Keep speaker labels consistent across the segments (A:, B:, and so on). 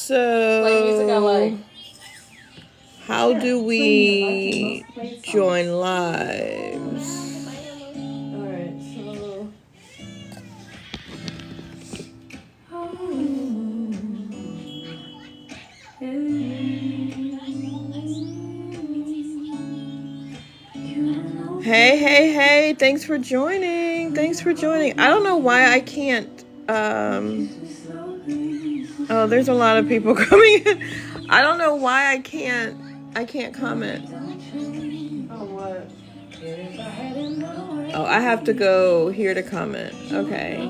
A: Play music I like.
B: How do we join lives?
A: Alright, so.
B: Hey, thanks for joining. I don't know why I can't, oh, there's a lot of people coming in. I don't know why I can't comment.
A: Oh, what?
B: Oh, I have to go here to comment. Okay.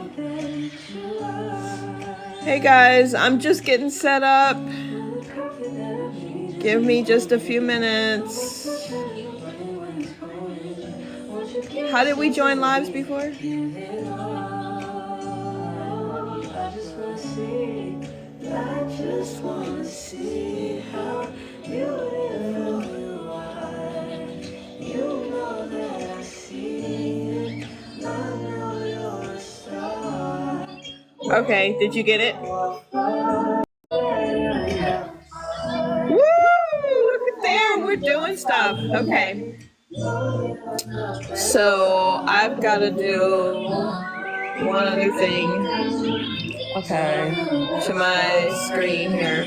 B: Hey guys, I'm just getting set up. Give me just a few minutes. How did we join lives before? I just wanna see how beautiful you are. You know that I see it. I know you're a star. Okay, did you get it? Woo! Look at there, we're doing stuff. Okay. So I've got to do one other thing. Okay, to my screen here.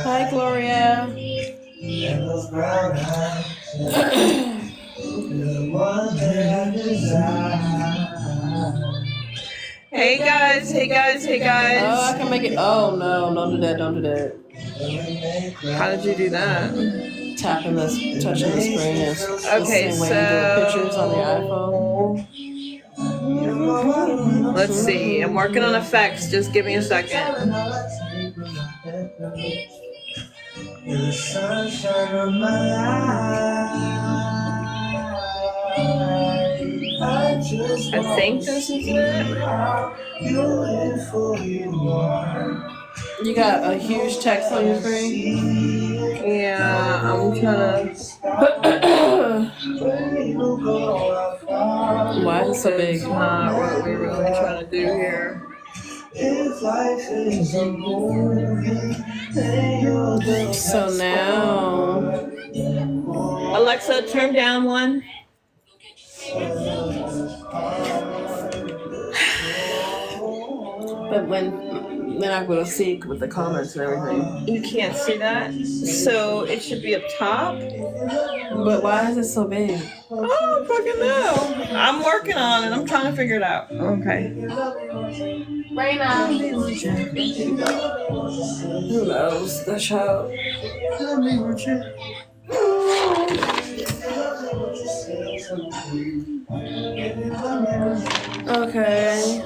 A: Hi, Gloria.
B: Hey guys.
A: Oh, I can make it. Oh, no, don't do that.
B: How did you do that?
A: Touching the screen is
B: Okay,
A: the same way you do pictures on the iPhone.
B: Let's see. I'm working on effects. Just give me a second. The sunshine of my life. I think this is it.
A: You got a huge text on your screen?
B: Yeah, I'm trying to.
A: Why is it so big?
B: It's not what we're really trying to do here.
A: So now,
B: Alexa, turn down one.
A: But then I will see with the comments and everything.
B: You can't see that, so it should be up top.
A: But why is it so big?
B: Oh, I fucking know. I'm working on it. I'm trying to figure it out. Okay.
A: Raina. Who knows? The child. Okay.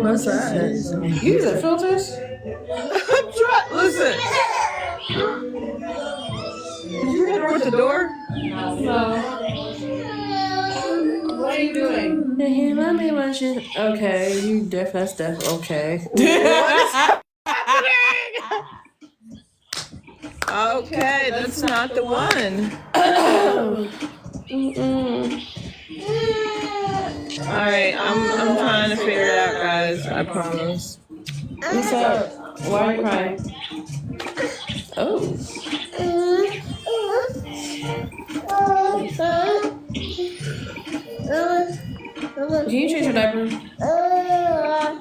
A: What's that? You using filters?
B: Listen. Did you hit her with the door?
A: No. What are you doing? Okay, that's okay.
B: Okay, that's not the one. Alright, I'm trying to figure it out, guys. I promise.
A: What's up? Why are you crying? Oh. Can you change your diaper?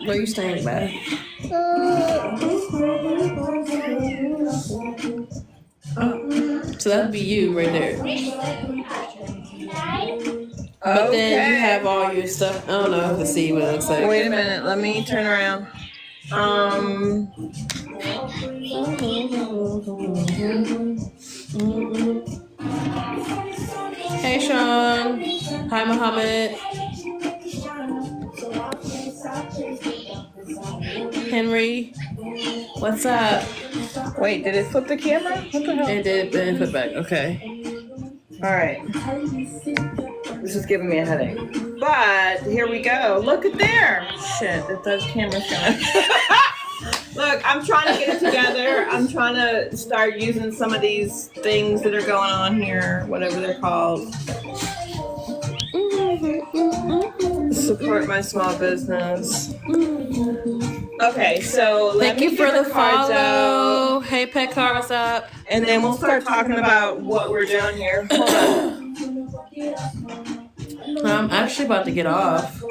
A: Where are you staying, babe? So that'd be you right there. But then you have all your stuff. I don't know if to see what it looks like.
B: Wait a minute, let me turn around.
A: Hey Sean. Hi Muhammad. Henry. What's up?
B: Wait, did it flip the camera? What the hell?
A: It did, but it put back. Okay.
B: Alright. This is giving me a headache. But here we go. Look at there. Shit, those cameras gonna. Look, I'm trying to get it together. I'm trying to start using some of these things that are going on here, whatever they're called.
C: Support my small business. Okay, so
A: Thank you for the follow. Hey, Pet Car, what's up?
C: And then we'll start talking about what we're doing here. Hold on.
A: I'm actually about to get off.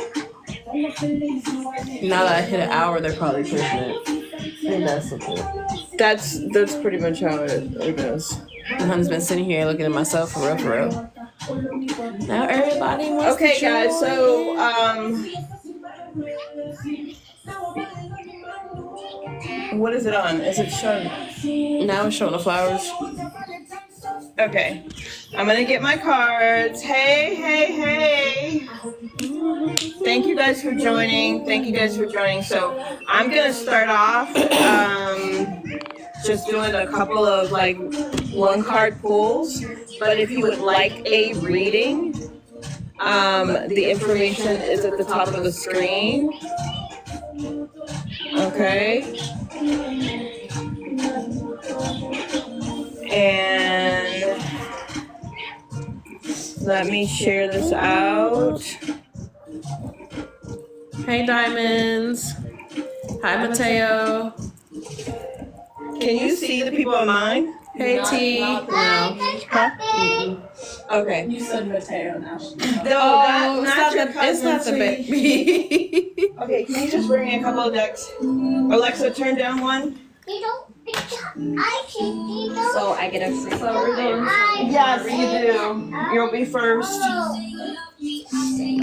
A: Now that I hit an hour, they're probably pushing it. I think that's okay.
C: That's pretty much how it goes.
A: I've been sitting here looking at myself for real. Now everybody wants to join.
C: Guys, so what is it on? Is it showing?
A: Now it's showing the flowers.
C: Okay. I'm gonna get my cards. Hey. Thank you guys for joining. So I'm gonna start off just doing a couple of like one card pulls. But if you would like a reading, the information is at the top of the screen. Okay. And let me share this out.
A: Hey, Diamonds. Hi, Mateo.
C: Can you see the people online?
A: Hey, T. No.
C: Huh? Okay.
D: You said Mateo now.
C: No, not your
A: it's not the baby.
C: Okay, can you just bring me a couple of decks? Alexa, turn down one.
D: So I get a free
C: Yes, you do. You'll be first.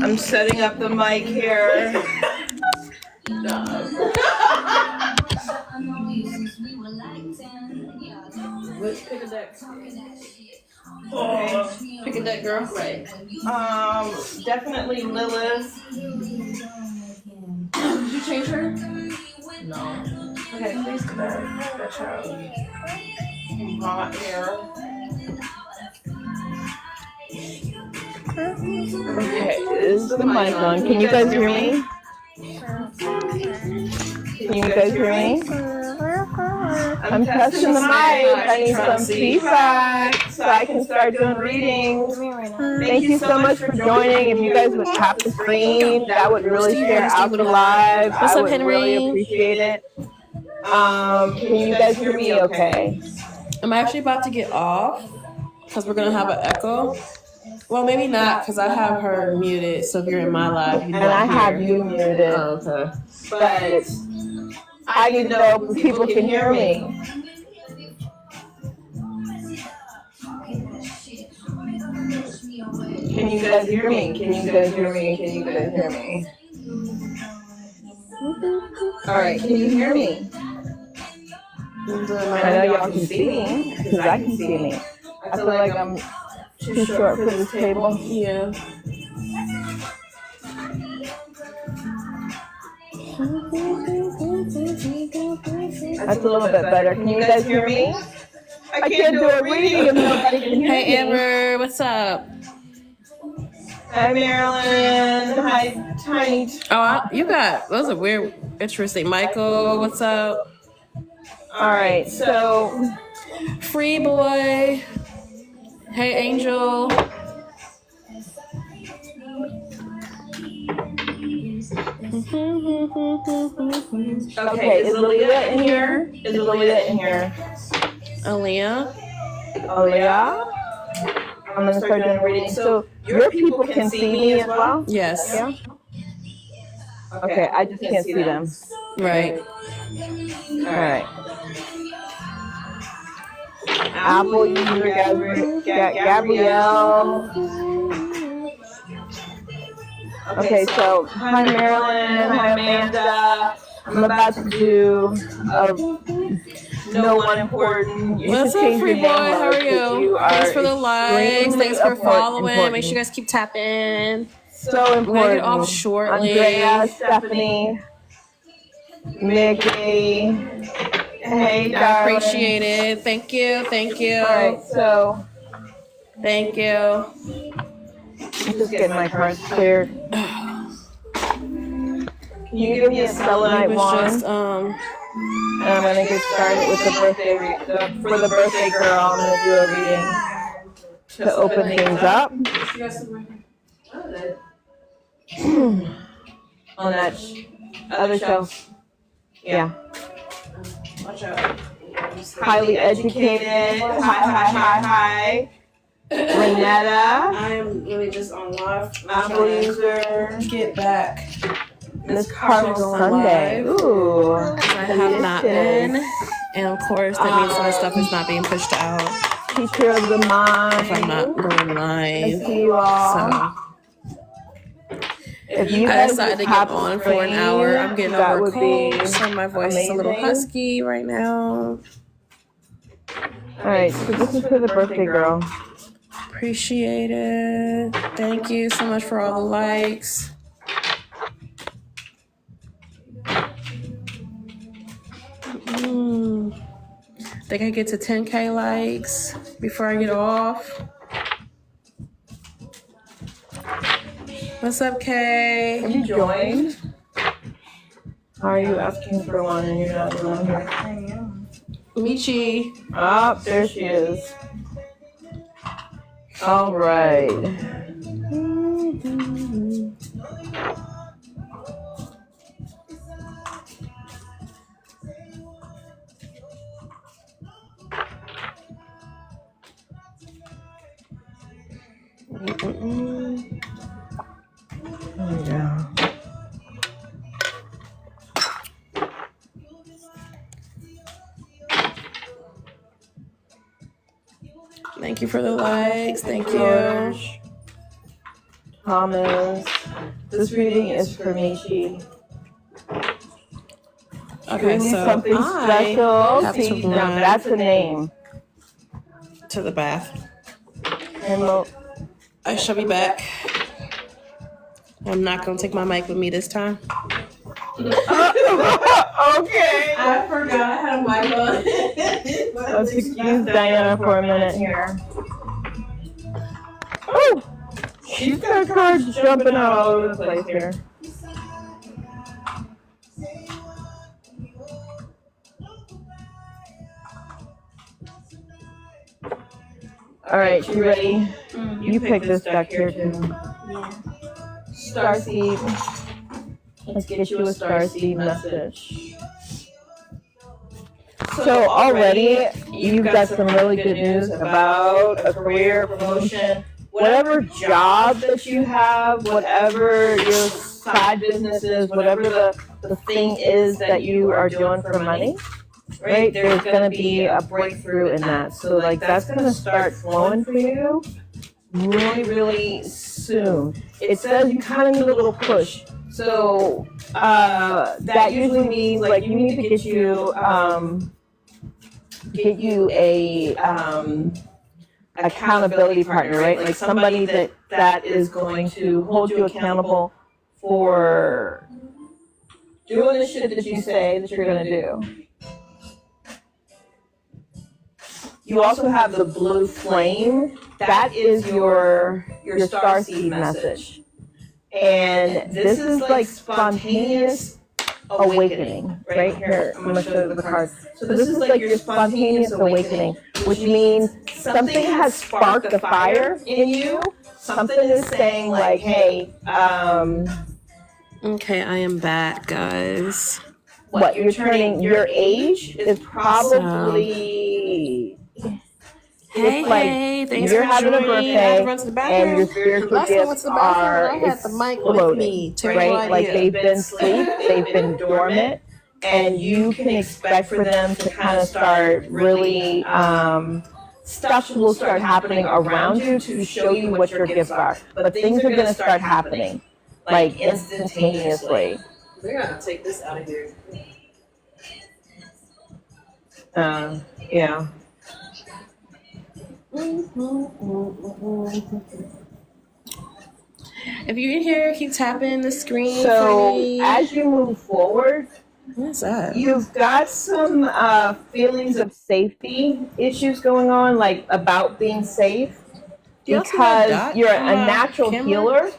C: I'm setting up the mic here.
A: Let's pick a deck.
C: Okay.
A: Pick a deck, girl. Right.
C: Definitely Lilith.
A: Did you change her?
C: No. Okay, please come back. That's out. Hot air. Okay, is the mic on? Can you guys hear me? Can you guys hear me? I'm testing the mic. I need some feedback so I can start doing readings. Thank you so much for joining. If you guys would tap the screen, that would really share out the live.
A: What's
C: I
A: up,
C: would
A: Henry?
C: really appreciate it. Can you guys hear me okay?
A: I'm actually about to get off because we're going to have an echo. Well, maybe not because I have her muted. So if you're in my live, you
C: And I have you muted.
A: Oh, okay.
C: But I need to know if people can hear me. Can you guys hear me? Can you guys hear me? Can you guys hear me? Alright, can you hear me? I know y'all can see me, because I can see me. I feel like I'm too short for this table.
A: Yeah.
C: That's a little bit better. Can you guys hear me? I can't do a reading if nobody can hear me.
A: Hey, Amber, what's up?
C: Hi, Marilyn. Hi, Tiny.
A: Oh, you got, those are weird, interesting. Michael, what's up?
C: Alright, so
A: Free boy. Hey, Angel.
C: okay, is Aaliyah in here? Is Aaliyah in here?
A: Aaliyah.
C: Aaliyah? I'm gonna start doing a reading. So your people can see me as well?
A: Yes.
C: Yeah? Okay, I just can't see them.
A: Right.
C: Alright. Apple user Gabrielle. Okay, so hi Marilyn, hi Amanda. I'm about to do no one important. You
A: What's
C: should
A: up,
C: change
A: free
C: your
A: boy?
C: name,
A: How are
C: because
A: you? Thanks for the likes.
C: extremely
A: Thanks for following.
C: important.
A: Make sure you guys keep tapping.
C: So
A: We're gonna
C: important.
A: get off shortly.
C: Andrea, Stephanie, Mickey. Hey,
A: I
C: darling.
A: appreciate it. Thank you. Thank you.
C: All right, so
A: Thank you.
C: I'm just getting my cards cleared. Can you give me a
A: It
C: selenite
A: was
C: wand?
A: just
C: And I'm gonna get started with the birthday for the birthday girl. I'm gonna do a reading to open things up. On that other shelf. Yeah.
A: Watch out.
C: Highly educated. Hi. Renetta.
A: I am really just on live.
C: Apple user.
A: Get back.
C: Miss Carmel Sunday. Ooh.
A: I have not been. And of course, that means my stuff is not being pushed out
C: Teacher of the mind.
A: if I'm not going
C: I
A: live.
C: see you all.
A: So
C: If you
A: I
C: guys
A: decided to
C: would
A: get
C: hop
A: on for an hour. I'm getting
C: that
A: over a
C: would be
A: cold, so my voice is a little
C: amazing.
A: husky right now.
C: Alright, so this is for the birthday girl.
A: Appreciate it. Thank you so much for all the likes. Think I get to 10K likes before I get off. What's up, Kay?
C: Have you joined? How are you asking for one and you're not alone here?
A: Michi.
C: Oh, there she is. All right. There we go.
A: Thank you for the likes. Thank you.
C: Thomas. This reading is for Michi.
A: Okay,
C: Doing
A: so
C: something
A: I
C: special.
A: have
C: See,
A: to
C: now
A: run
C: that's a name.
A: to the bath.
C: And
A: I shall be back. I'm not gonna take my mic with me this time.
C: okay.
A: I forgot I had a mic on.
C: Let's excuse Diana for a minute here. Oh! She's got cards jumping out all over the place here. Alright, you ready? You pick this deck here too. Starseed. Let's get you a Starseed message. So already, you've got some really good news about a career, promotion, whatever job that you have, whatever your side business is, whatever the thing is that you are doing for money, right? There's going to be a breakthrough in that. So like that's going to start flowing for you really, really soon. It says you kind of need a little push. So that usually means like you need to get you a accountability partner, right? Like somebody that is going to hold you accountable for doing the shit that you say that you're gonna do. You also have the blue flame. That is your starseed message. And this is like spontaneous awakening, right? Here, I'm gonna show you the card. So this is like your spontaneous awakening, which means something has sparked a fire in you. Something is saying like, hey,
A: Okay, I am back, guys.
C: what you're turning, your age is probably
A: Hey,
C: like
A: hey, thanks
C: you're
A: for
C: having a
A: joining. I had
C: birthday
A: to run to the
C: and
A: bathroom.
C: your spiritual
A: Last time I went
C: gifts
A: to the bathroom,
C: are
A: I had the mic with
C: exploding,
A: me. Terrible
C: right? Like
A: idea.
C: they've been asleep, they've been dormant, and you can expect for them to kind of start really, stuff will start happening around you to show you what your gifts are. But things are going to start happening, like instantaneously.
A: We're gonna take this out of here.
C: Yeah.
A: If you can hear, keep tapping the screen for
C: So
A: me.
C: as you move forward,
A: What's that?
C: you've got some feelings of safety issues going on, like about being safe,
A: Do y'all see that
C: because
A: dot
C: you're a
A: on my
C: natural
A: camera?
C: heal,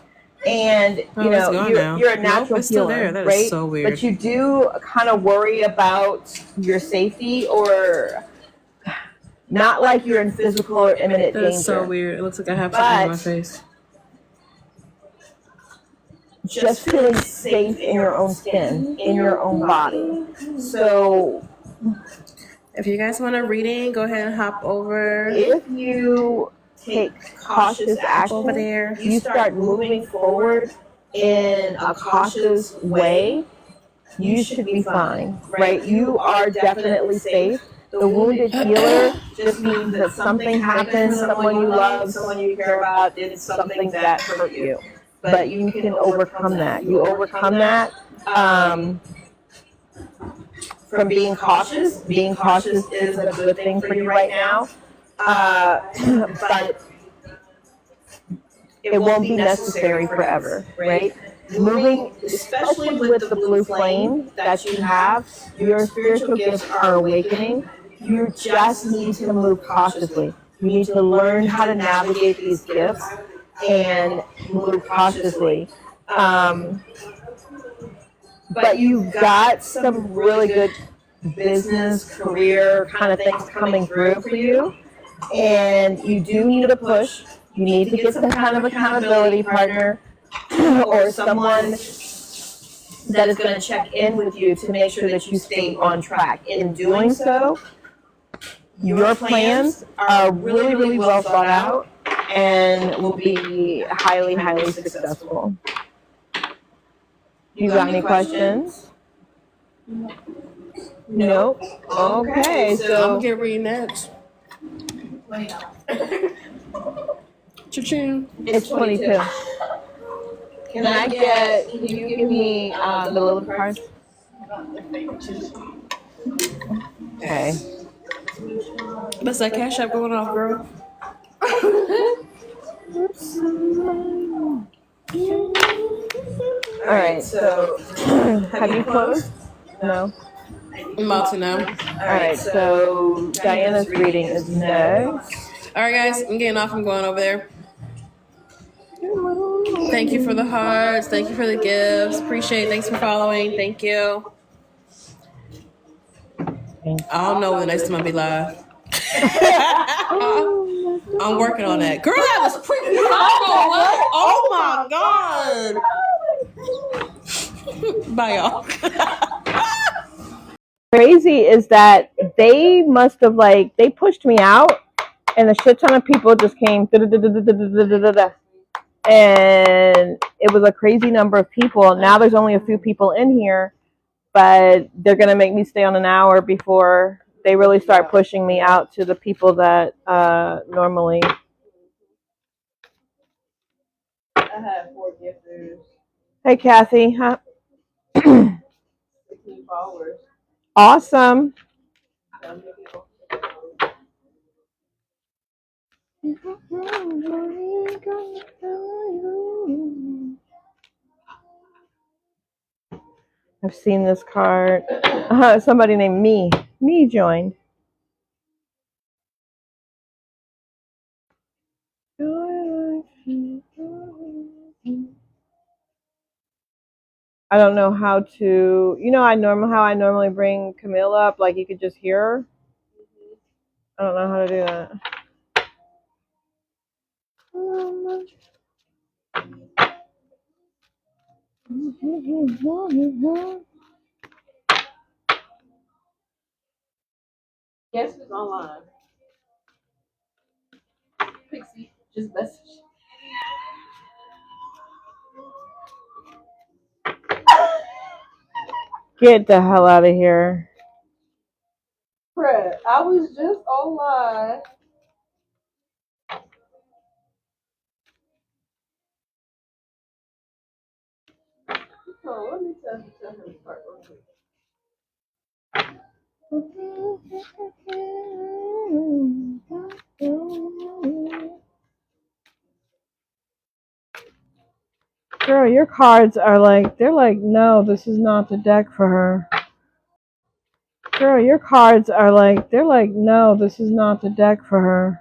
C: and
A: Oh,
C: you
A: it's
C: know
A: gone now.
C: you're a
A: Nope,
C: natural
A: it's still
C: healer,
A: there. That is
C: right?
A: so weird.
C: But you do kind of worry about your safety, or not like you're in physical or imminent
A: That's
C: danger.
A: so weird. It looks like I have something on my
C: But-
A: face.
C: just feeling safe in your own skin, in your own body. So
A: If you guys want a reading, go ahead and hop over
C: if you take cautious action,
A: over there.
C: you start moving forward in a cautious way, you should be fine, right? You are definitely safe. The wounded healer just means that something happened, someone you love, someone you care about did something that hurt you. But you can overcome that. You overcome that from being cautious. Being cautious is a good thing for you right now. But it won't be necessary forever, right? Moving, especially with the blue flame that you have, your spiritual gifts are awakening. You just need to move cautiously. You need to learn how to navigate these gifts and move cautiously. But you've got some really good business, career kind of things coming through for you. And you do need a push. You need to get some kind of accountability partner or someone that is going to check in with you to make sure that you stay on track. In doing so, your plans are really, really well thought out and will be highly, highly successful. You got any questions? Nope. Okay,
A: I'm
C: so
A: gonna get reading next. Cha-ching.
C: it's 22. Can you give me the Lilith cards? Okay.
A: What's that cash app going off, girl?
C: All right, so have you closed? No.
A: I'm about to know.
C: All right, so Diana's reading is next.
A: All right, guys, I'm getting off. I'm going over there. Thank you for the hearts. Thank you for the gifts. Appreciate it. Thanks for following. Thank you. I don't know when the next time I'll be live. I'm working on that. Girl, that was pretty horrible. Oh my God. Bye, y'all.
C: Crazy is that they must have they pushed me out and a shit ton of people just came and it was a crazy number of people. Now there's only a few people in here, but they're going to make me stay on an hour before they really start pushing me out to the people that normally. I have 4 gifters. Hey, Kathy. Huh? 15 followers. Awesome. I've seen this card. Somebody named Me joined. I don't know how to. How I normally bring Camille up. Like you could just hear her. I don't know how to do that. Guess who's online? Pixie, just message. Get the hell out of here. Fred, I was just online. So let me tell her to start real quick. Girl, your cards are they're like, no, this is not the deck for her. Girl, your cards are they're like, no, this is not the deck for her.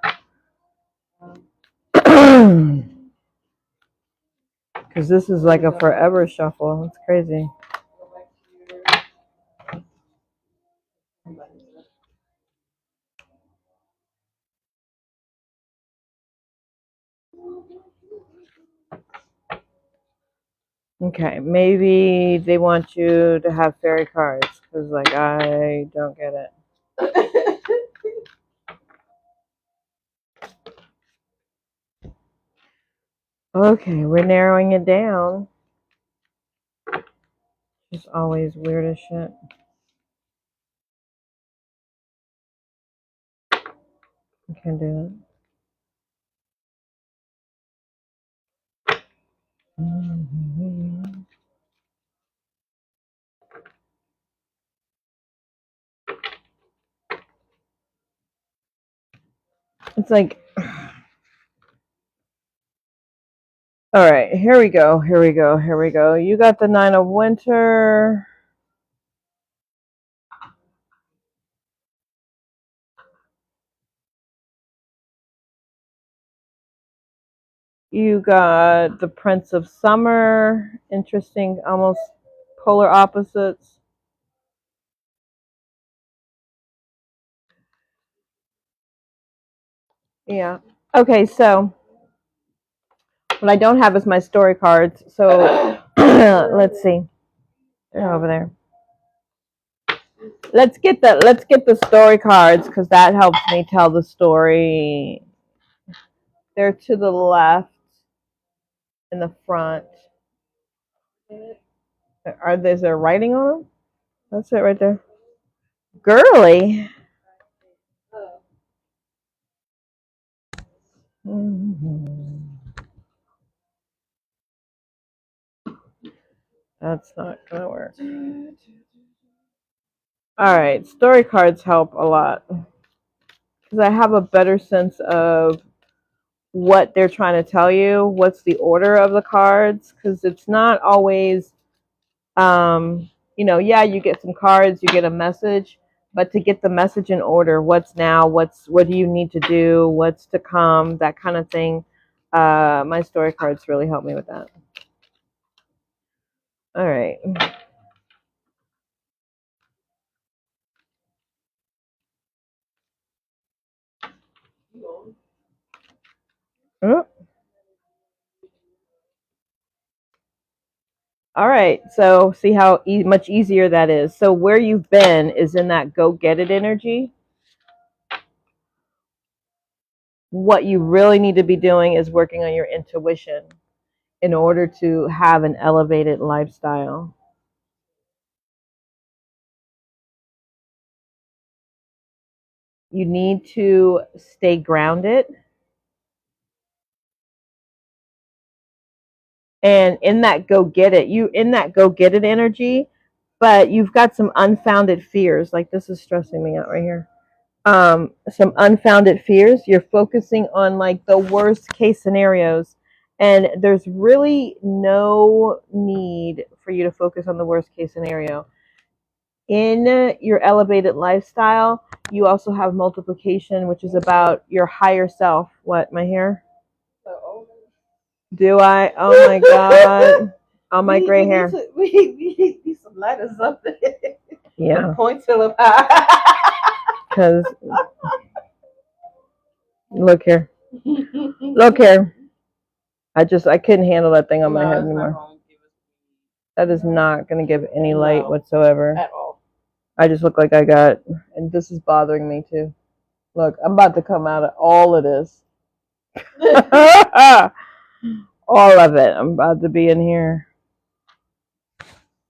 C: Because this is like a forever shuffle. It's crazy. Okay, maybe they want you to have fairy cards because, like, I don't get it. Okay, we're narrowing it down. It's always weird as shit. I can't do that. It's like, all right, here we go, here we go, here we go. You got the Nine of Winter. You got the Prince of Summer. Interesting, almost polar opposites. Yeah. Okay, so what I don't have is my story cards. So let's see. They're over there. Let's get the story cards because that helps me tell the story. They're to the left in the front. Is there writing on them? That's it right there. Girly. That's not gonna work. All right, story cards help a lot because I have a better sense of what they're trying to tell you. What's the order of the cards? Because it's not always, yeah, you get some cards, you get a message, but to get the message in order, what's now, what do you need to do, what's to come, that kind of thing. My story cards really help me with that. All right. Oh. All right. So see how much easier that is. So where you've been is in that go get it energy. What you really need to be doing is working on your intuition in order to have an elevated lifestyle. You need to stay grounded. And in that go get it energy, but you've got some unfounded fears. Like this is stressing me out right here. Some unfounded fears. You're focusing on like the worst case scenarios, and there's really no need for you to focus on the worst case scenario. In your elevated lifestyle, you also have multiplication, which is about your higher self. What, my hair? Do I? Oh my god. All my gray hair.
A: We need some letters up there.
C: Yeah.
A: Point to the high.
C: Because look here. Look here. I couldn't handle that thing on my head anymore. That is not going to give any light whatsoever.
A: At all.
C: I just look like I got, and this is bothering me too. Look, I'm about to come out of all of this. All of it. I'm about to be in here.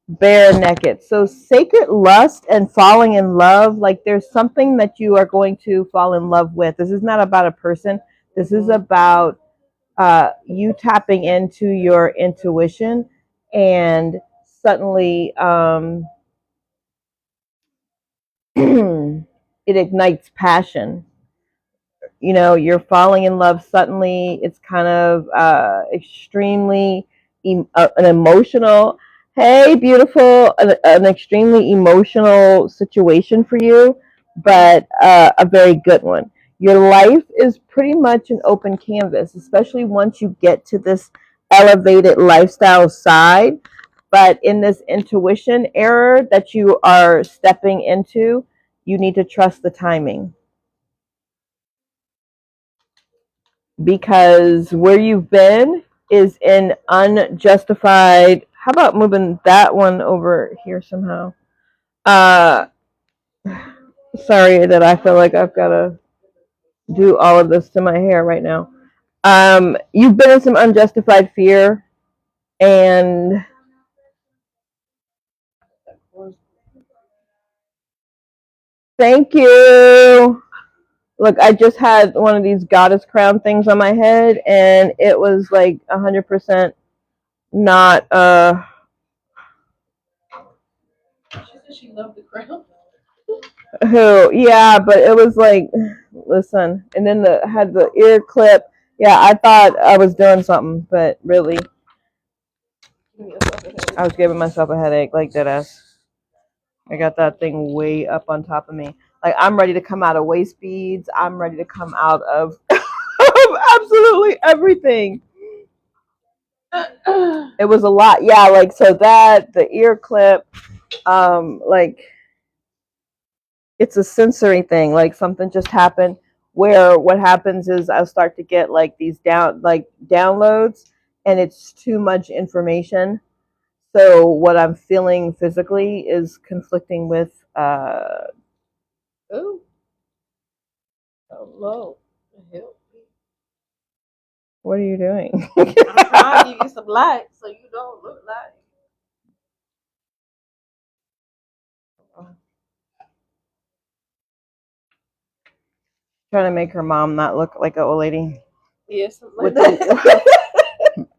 C: Bare naked. So sacred lust and falling in love, like there's something that you are going to fall in love with. This is not about a person. This is about you tapping into your intuition, and suddenly it ignites passion. You're falling in love suddenly. It's kind of extremely an emotional, hey beautiful, an extremely emotional situation for you, but a very good one. Your life is pretty much an open canvas, especially once you get to this elevated lifestyle side. But in this intuition era that you are stepping into, you need to trust the timing. Because where you've been is in unjustified How about moving that one over here somehow? Sorry that I feel like I've got to do all of this to my hair right now. You've been in some unjustified fear, and thank you. Look, I just had one of these goddess crown things on my head, and it was like 100% not.
A: She said she loved the crown.
C: Who? Yeah, but it was like, listen, and then had the ear clip. Yeah, I thought I was doing something, but really, I was giving myself a headache, like that ass. I got that thing way up on top of me. Like I'm ready to come out of waist beads. I'm ready to come out of absolutely everything. It was a lot. Yeah, like so that the ear clip, like it's a sensory thing. Like something just happened where what happens is I'll start to get like these downloads, and it's too much information. So what I'm feeling physically is conflicting with
A: Ooh. Hello. Help me.
C: what are you doing?
A: I'm trying to give you some light so you don't look like.
C: Trying to make her mom not look like an old lady.
A: Yes,
C: With
A: like
C: the,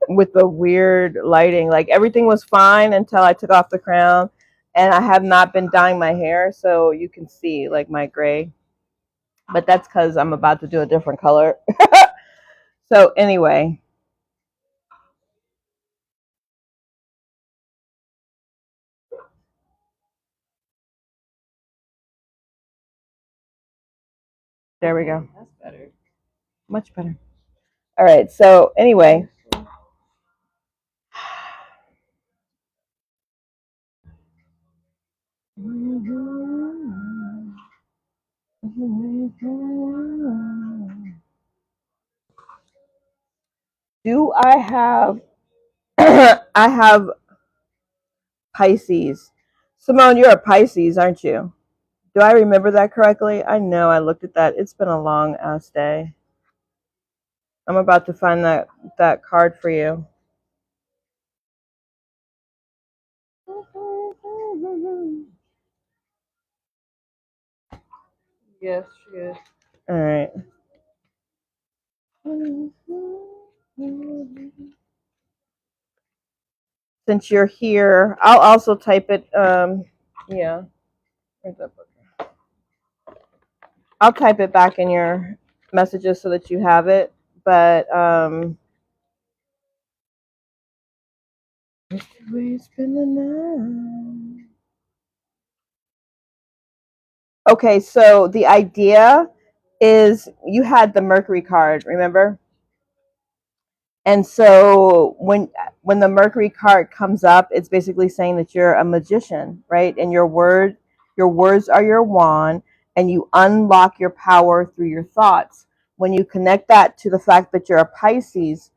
C: with the weird lighting. Like everything was fine until I took off the crown, and I have not been dyeing my hair, so you can see like my gray. But that's because I'm about to do a different color. So anyway. There we go.
A: That's better.
C: Much better. All right. So anyway. Do I have I have Pisces. Simone, you're a Pisces, aren't you? Do I remember that correctly? I know I looked at that. It's been a long ass day. I'm about to find that card for you.
A: Yes, she is.
C: All right. Since you're here, I'll also type it. Yeah. Where's that book? I'll type it back in your messages so that you have it. But okay, so the idea is you had the Mercury card, remember? And so when the Mercury card comes up, it's basically saying that you're a magician, right? And your words are your wand, and you unlock your power through your thoughts. When you connect that to the fact that you're a Pisces,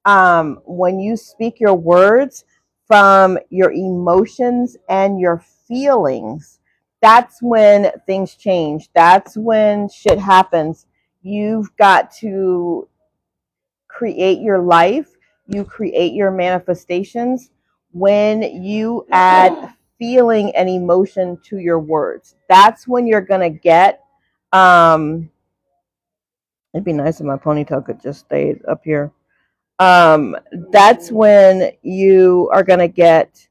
C: when you speak your words from your emotions and your feelings, that's when things change. That's when shit happens. You've got to create your life, you create your manifestations when you add feeling and emotion to your words. That's when you're going to get it'd be nice if my ponytail could just stay up here. That's when you are going to get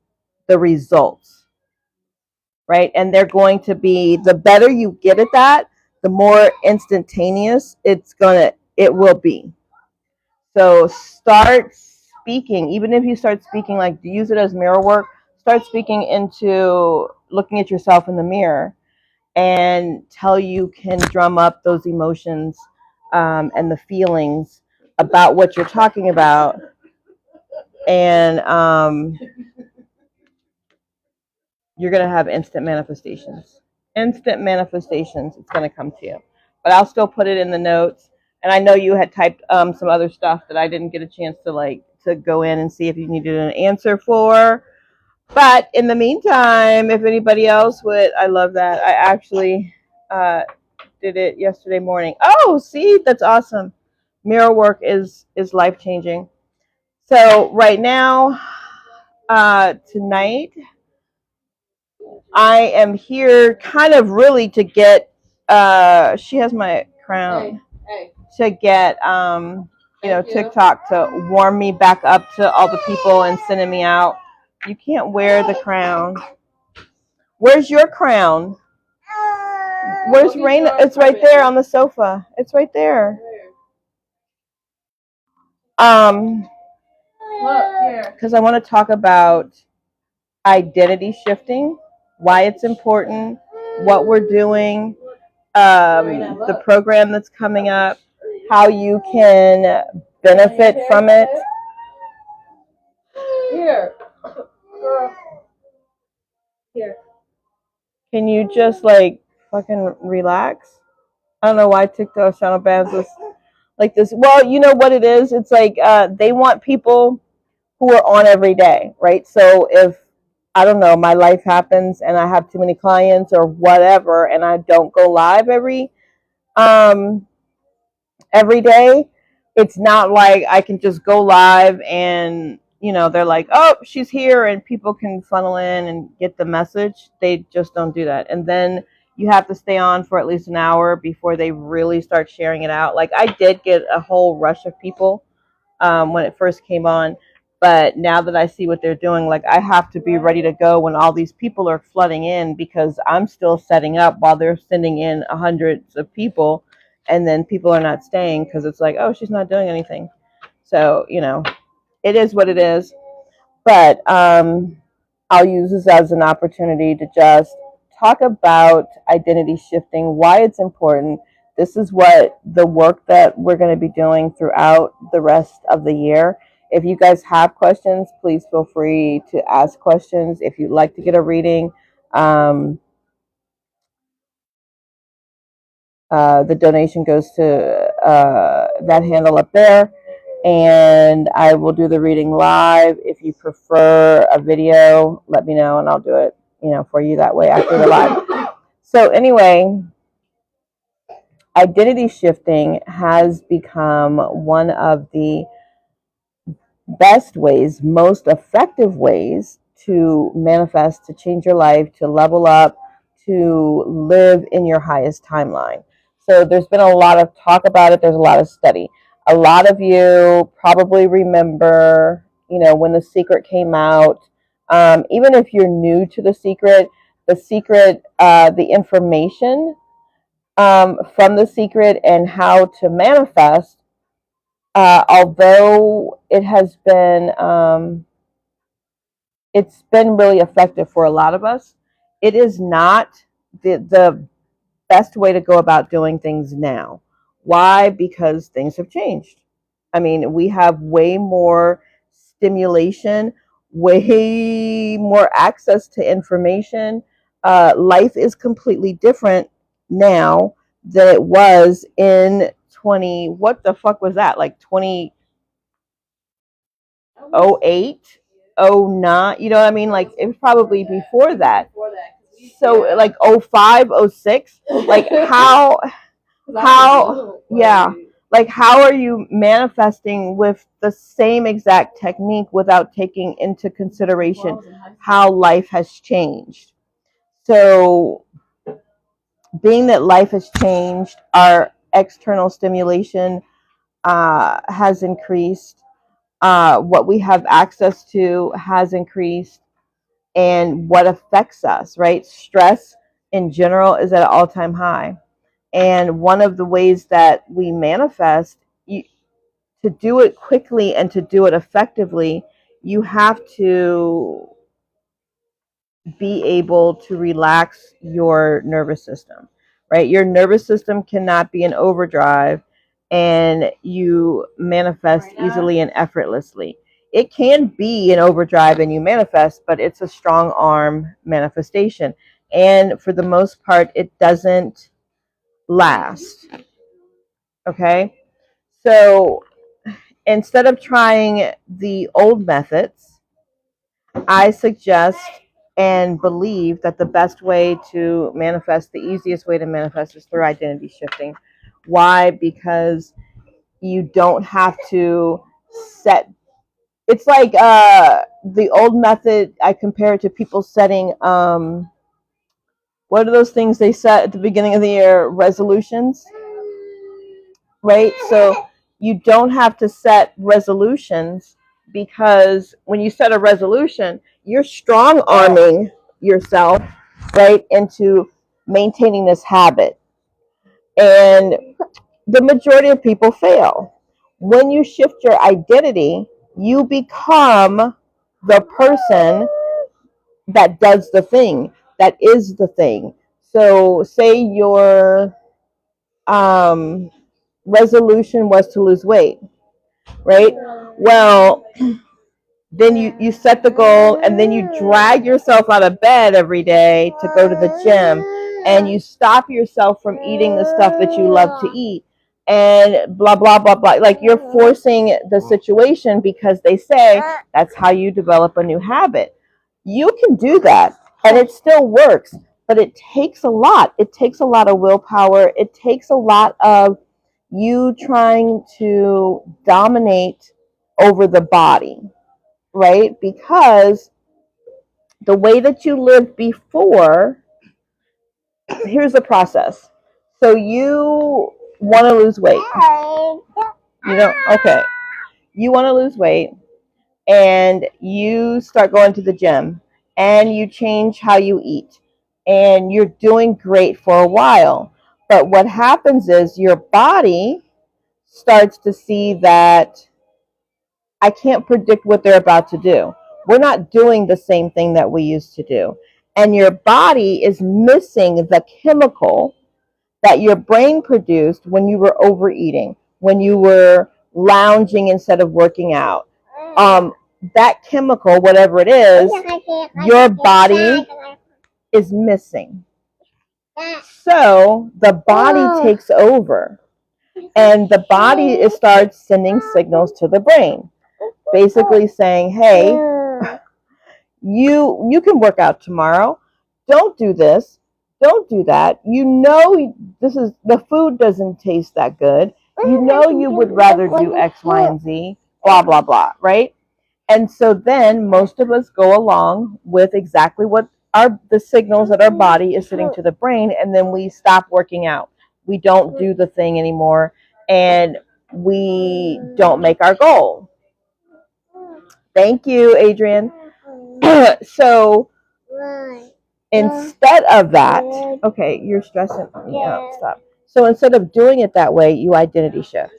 C: the results, right? And they're going to be, the better you get at that, the more instantaneous it will be. So start speaking, even if you start speaking, like use it as mirror work, start speaking into looking at yourself in the mirror until you can drum up those emotions and the feelings about what you're talking about. And you're going to have instant manifestations. Instant manifestations. It's going to come to you. But I'll still put it in the notes. And I know you had typed some other stuff that I didn't get a chance to like to go in and see if you needed an answer for. But in the meantime, if anybody else would, I love that. I actually did it yesterday morning. Oh, see, that's awesome. Mirror work is life changing. So right now, tonight, I am here kind of really to get. She has my crown. To get TikTok to warm me back up to all the people and sending me out. You can't wear the crown. Where's your crown? Where's Raina? It's right there on the sofa. It's right there. Because I want to talk about identity shifting, why it's important, what we're doing, the program that's coming up, how you can benefit from it. Here. Can you just like fucking relax? I don't know why TikTok channel bans was like this. Well, you know what it is? It's like they want people who are on every day, right? So if I don't know, my life happens and I have too many clients or whatever, and I don't go live every day, it's not like I can just go live and they're like, oh, she's here, and people can funnel in and get the message. They just don't do that. And then you have to stay on for at least an hour before they really start sharing it out. Like I did get a whole rush of people when it first came on. But now that I see what they're doing, like I have to be ready to go when all these people are flooding in, because I'm still setting up while they're sending in hundreds of people, and then people are not staying because it's like, oh, she's not doing anything. So, it is what it is. But I'll use this as an opportunity to just talk about identity shifting, why it's important. This is what the work that we're going to be doing throughout the rest of the year. If you guys have questions, please feel free to ask questions. If you'd like to get a reading, the donation goes to that handle up there, and I will do the reading live. If you prefer a video, let me know and I'll do it, for you that way after the live. So anyway, identity shifting has become one of the best ways, most effective ways to manifest, to change your life, to level up, to live in your highest timeline. So there's been a lot of talk about it. There's a lot of study. A lot of you probably remember, when The Secret came out. Even if you're new to The Secret, the information from The Secret and how to manifest, although it's been really effective for a lot of us, it is not the best way to go about doing things now. Why? Because things have changed. I mean, we have way more stimulation, way more access to information. Life is completely different now than it was in what the fuck was that? Like 2008, 09, you know what I mean? Like it was probably before that. So like 05, 06, like how yeah, like how are you manifesting with the same exact technique without taking into consideration how life has changed? So being that life has changed, our external stimulation has increased, what we have access to has increased, and what affects us, right? Stress in general is at an all-time high. And one of the ways that we manifest, to do it quickly and to do it effectively, you have to be able to relax your nervous system, right? Your nervous system cannot be in overdrive and you manifest easily and effortlessly. It can be in overdrive and you manifest, but it's a strong arm manifestation. And for the most part, it doesn't last. Okay? So instead of trying the old methods, I suggest and believe that the best way to manifest, the easiest way to manifest is through identity shifting. Why? Because you don't have to set, it's like the old method, I compare it to people setting, what are those things they set at the beginning of the year? Resolutions, right? So you don't have to set resolutions, because when you set a resolution, you're strong arming yourself, right, into maintaining this habit. And the majority of people fail. When you shift your identity, you become the person that does the thing, that is the thing. So, say your resolution was to lose weight, right? Well, then you set the goal, and then you drag yourself out of bed every day to go to the gym, and you stop yourself from eating the stuff that you love to eat, and blah blah blah blah. Like, you're forcing the situation because they say that's how you develop a new habit. You can do that and it still works, but it takes a lot. It takes a lot of willpower. It takes a lot of you trying to dominate over the body, right? Because the way that you lived before, here's the process. So you want to lose weight. You know, okay. You want to lose weight, and you start going to the gym, and you change how you eat, and you're doing great for a while. But what happens is your body starts to see that I can't predict what they're about to do. We're not doing the same thing that we used to do. And your body is missing the chemical that your brain produced when you were overeating, when you were lounging instead of working out. That chemical, whatever it is, your body is missing. So the body takes over, and the body starts sending signals to the brain, basically saying, hey, you can work out tomorrow. Don't do this. Don't do that. You know, this is, the food doesn't taste that good. You know, you would rather do X, Y, and Z, blah, blah, blah, right? And so then most of us go along with exactly what the signals that our body is sending to the brain, and then we stop working out. We don't do the thing anymore, and we don't make our goal. Thank you, Adrian. So instead of that, okay, you're stressing me out. Stop. So instead of doing it that way, you identity shift.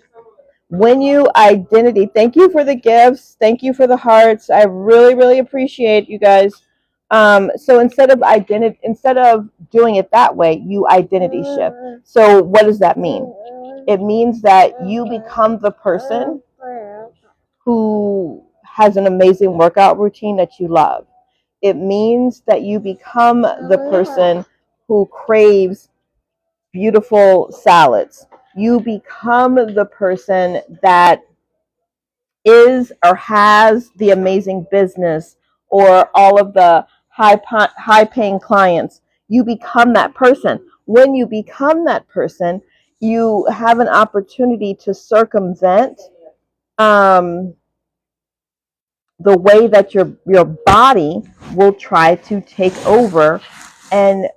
C: When you identity, thank you for the gifts, thank you for the hearts. I really, really appreciate you guys. So instead of doing it that way, you identity shift. So what does that mean? It means that you become the person who has an amazing workout routine that you love. It means that you become the person who craves beautiful salads. You become the person that is or has the amazing business or all of the high paying clients. You become that person. When you become that person, you have an opportunity to circumvent the way that your body will try to take over and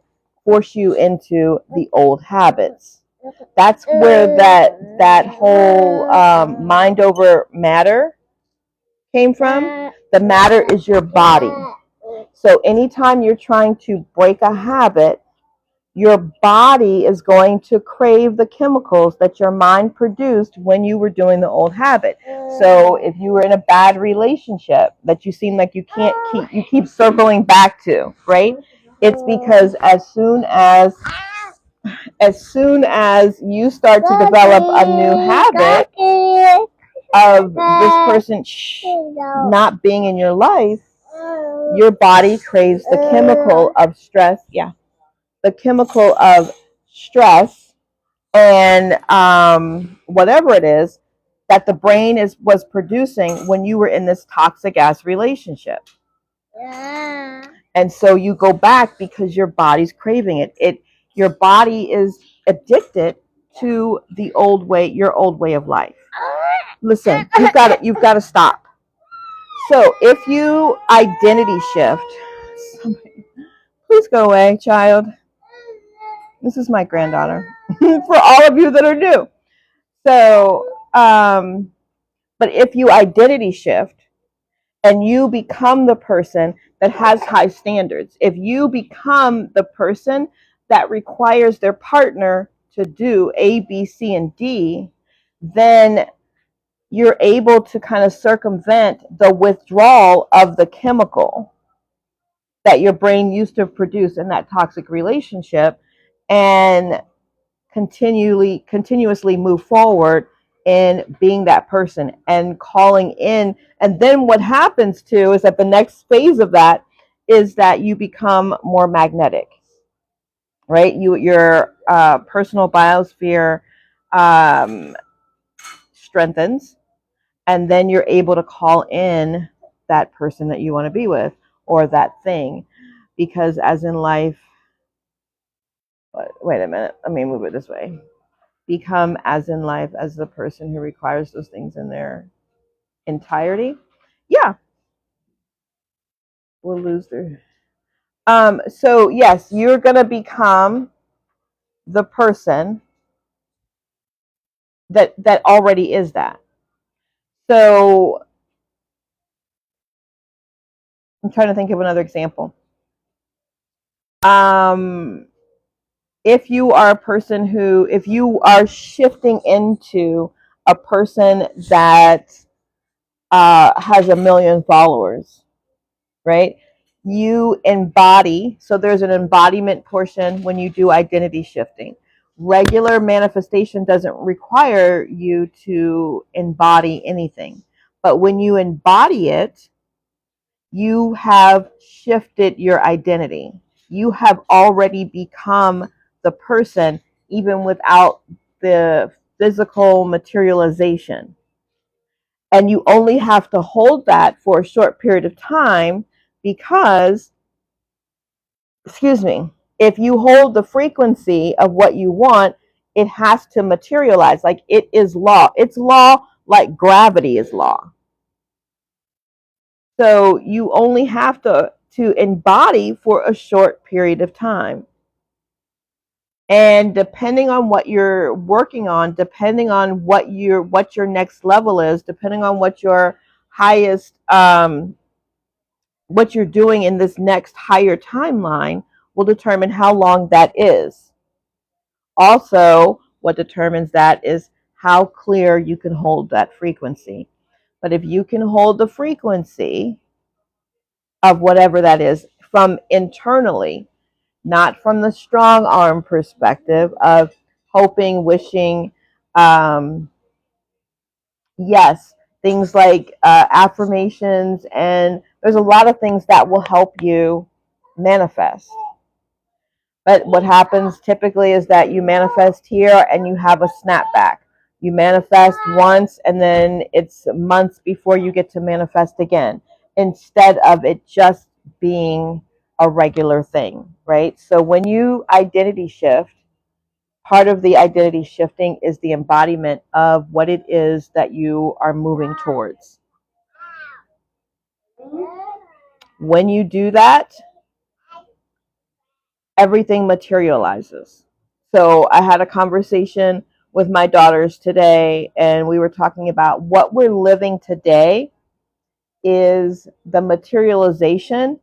C: force you into the old habits. That's where that whole mind over matter came from. The matter is your body. So anytime you're trying to break a habit, your body is going to crave the chemicals that your mind produced when you were doing the old habit. So if you were in a bad relationship that you seem like you can't you keep circling back to, right? It's because as soon as you start to develop a new habit of this person not being in your life, your body craves the chemical of stress. Yeah. The chemical of stress and whatever it is, that the brain was producing when you were in this toxic ass relationship. And so you go back because your body's craving it. Your body is addicted to the old way, your old way of life. Listen, you've got to stop. So if you identity shift, somebody, please go away, child. This is my granddaughter. For all of you that are new. So, but if you identity shift and you become the person that has high standards, if you become the person that requires their partner to do A, B, C, and D, then you're able to kind of circumvent the withdrawal of the chemical that your brain used to produce in that toxic relationship and continuously move forward in being that person and calling in. And then what happens too is that the next phase of that is that you become more magnetic, right? Your personal biosphere strengthens, and then you're able to call in that person that you want to be with or that thing. Because as in life, wait a minute, let me move it this way. Become as in life as the person who requires those things in their entirety. Yeah. We'll lose their so yes, you're gonna become the person that already is that. So I'm trying to think of another example. If you are a person if you are shifting into a person that has 1 million followers, right? You embody, so there's an embodiment portion when you do identity shifting. Regular manifestation doesn't require you to embody anything. But when you embody it, you have shifted your identity. You have already become the person, even without the physical materialization. And you only have to hold that for a short period of time because, excuse me, if you hold the frequency of what you want, it has to materialize. Like it is law. It's law like gravity is law. So you only have to embody for a short period of time. And depending on what you're working on, depending on what your next level is, depending on what your highest what you're doing in this next higher timeline will determine how long that is. Also, what determines that is how clear you can hold that frequency. But if you can hold the frequency of whatever that is from internally, not from the strong arm perspective of hoping, wishing, yes, things like affirmations, and there's a lot of things that will help you manifest. But what happens typically is that you manifest here and you have a snapback. You manifest once and then it's months before you get to manifest again, instead of it just being a regular thing, right? So when you identity shift, part of the identity shifting is the embodiment of what it is that you are moving towards. When you do that, everything materializes. So I had a conversation with my daughters today, and we were talking about what we're living today is the materialization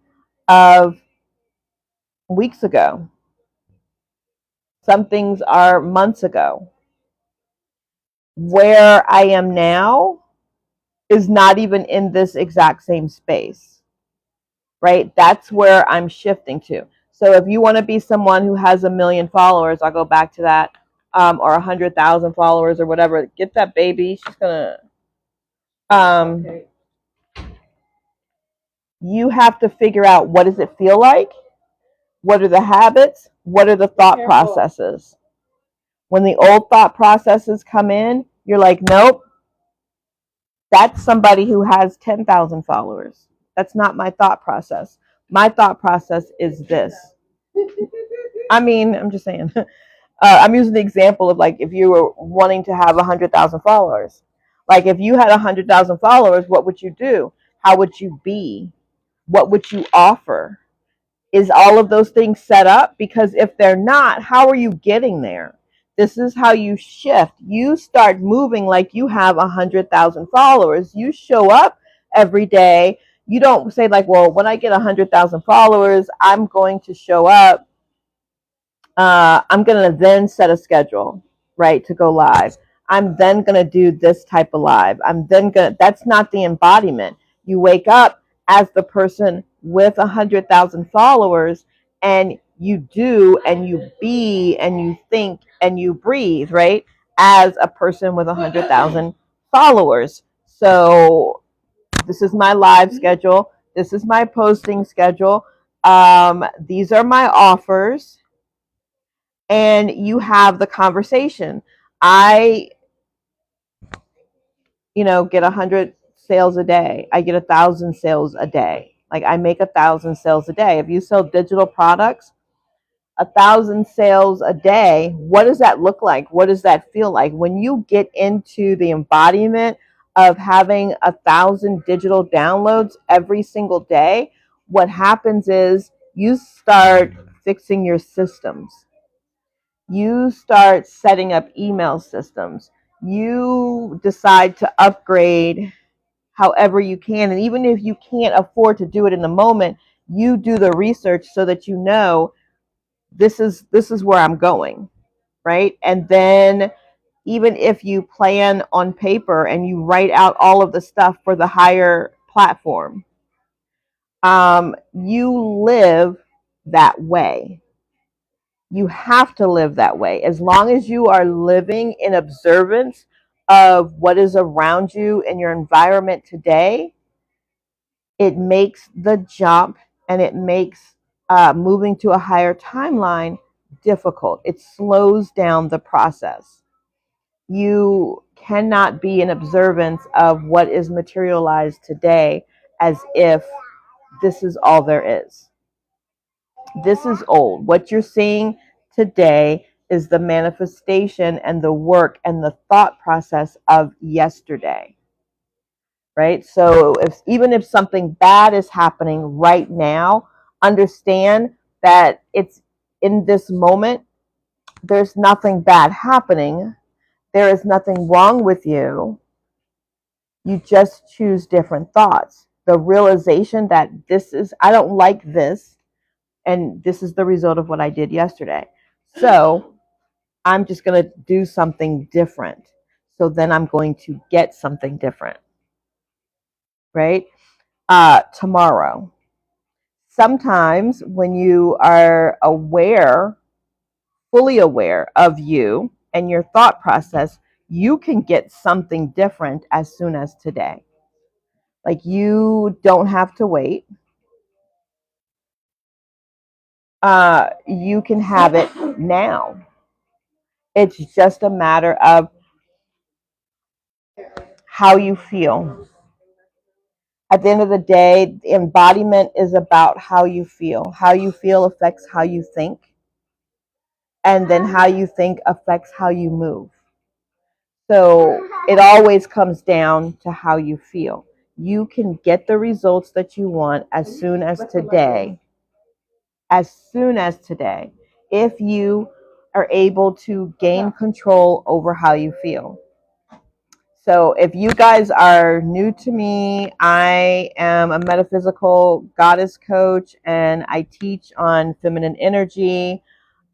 C: of weeks ago. Some things are months ago. Where I am now is not even in this exact same space, right? That's where I'm shifting to. So if you want to be someone who has 1 million followers, I'll go back to that, or 100,000 followers or whatever. Get that baby. She's gonna. Okay. You have to figure out, what does it feel like? What are the habits? What are the thought processes? When the old thought processes come in, you're like, nope, That's somebody who has 10,000 followers. That's not my thought process. My thought process is this. I mean, I'm just saying. I'm using the example of like if you were wanting to have 100,000 followers. Like if you had 100,000 followers, what would you do? How would you be? What would you offer? Is all of those things set up? Because if they're not, how are you getting there? This is how you shift. You start moving like you have 100,000 followers. You show up every day. You don't say like, well, when I get 100,000 followers, I'm going to show up. I'm going to then set a schedule, right, to go live. I'm then going to do this type of live. That's not the embodiment. You wake up as the person with 100,000 followers, and you do and you be and you think and you breathe, right, as a person with 100,000 followers. So this is my live schedule. This is my posting schedule. These are my offers, and you have the conversation. I, get 100 sales a day. I get 1,000 sales a day. Like I make 1,000 sales a day. If you sell digital products, 1,000 sales a day, what does that look like? What does that feel like? When you get into the embodiment of having 1,000 digital downloads every single day, what happens is you start fixing your systems. You start setting up email systems. You decide to upgrade however you can. And even if you can't afford to do it in the moment, you do the research so that you know this is where I'm going, right? And then even if you plan on paper and you write out all of the stuff for the higher platform, you live that way. You have to live that way. As long as you are living in observance of what is around you in your environment today, it makes the jump and it makes moving to a higher timeline difficult. It slows down the process. You cannot be in observance of what is materialized today as if this is all there is. This is old. What you're seeing today is the manifestation and the work and the thought process of yesterday, right? So even if something bad is happening right now, understand that it's in this moment. There's nothing bad happening. There is nothing wrong with you. You just choose different thoughts. The realization that I don't like this, and this is the result of what I did yesterday. So I'm just going to do something different. So then I'm going to get something different, right? Tomorrow. Sometimes when you are aware, fully aware of you and your thought process, you can get something different as soon as today. Like you don't have to wait. You can have it now. It's just a matter of how you feel. At the end of the day, the embodiment is about how you feel. How you feel affects how you think, and then how you think affects how you move. So it always comes down to how you feel. You can get the results that you want as soon as today. As soon as today, if you are able to gain control over how you feel. So if you guys are new to me, I am a metaphysical goddess coach, and I teach on feminine energy,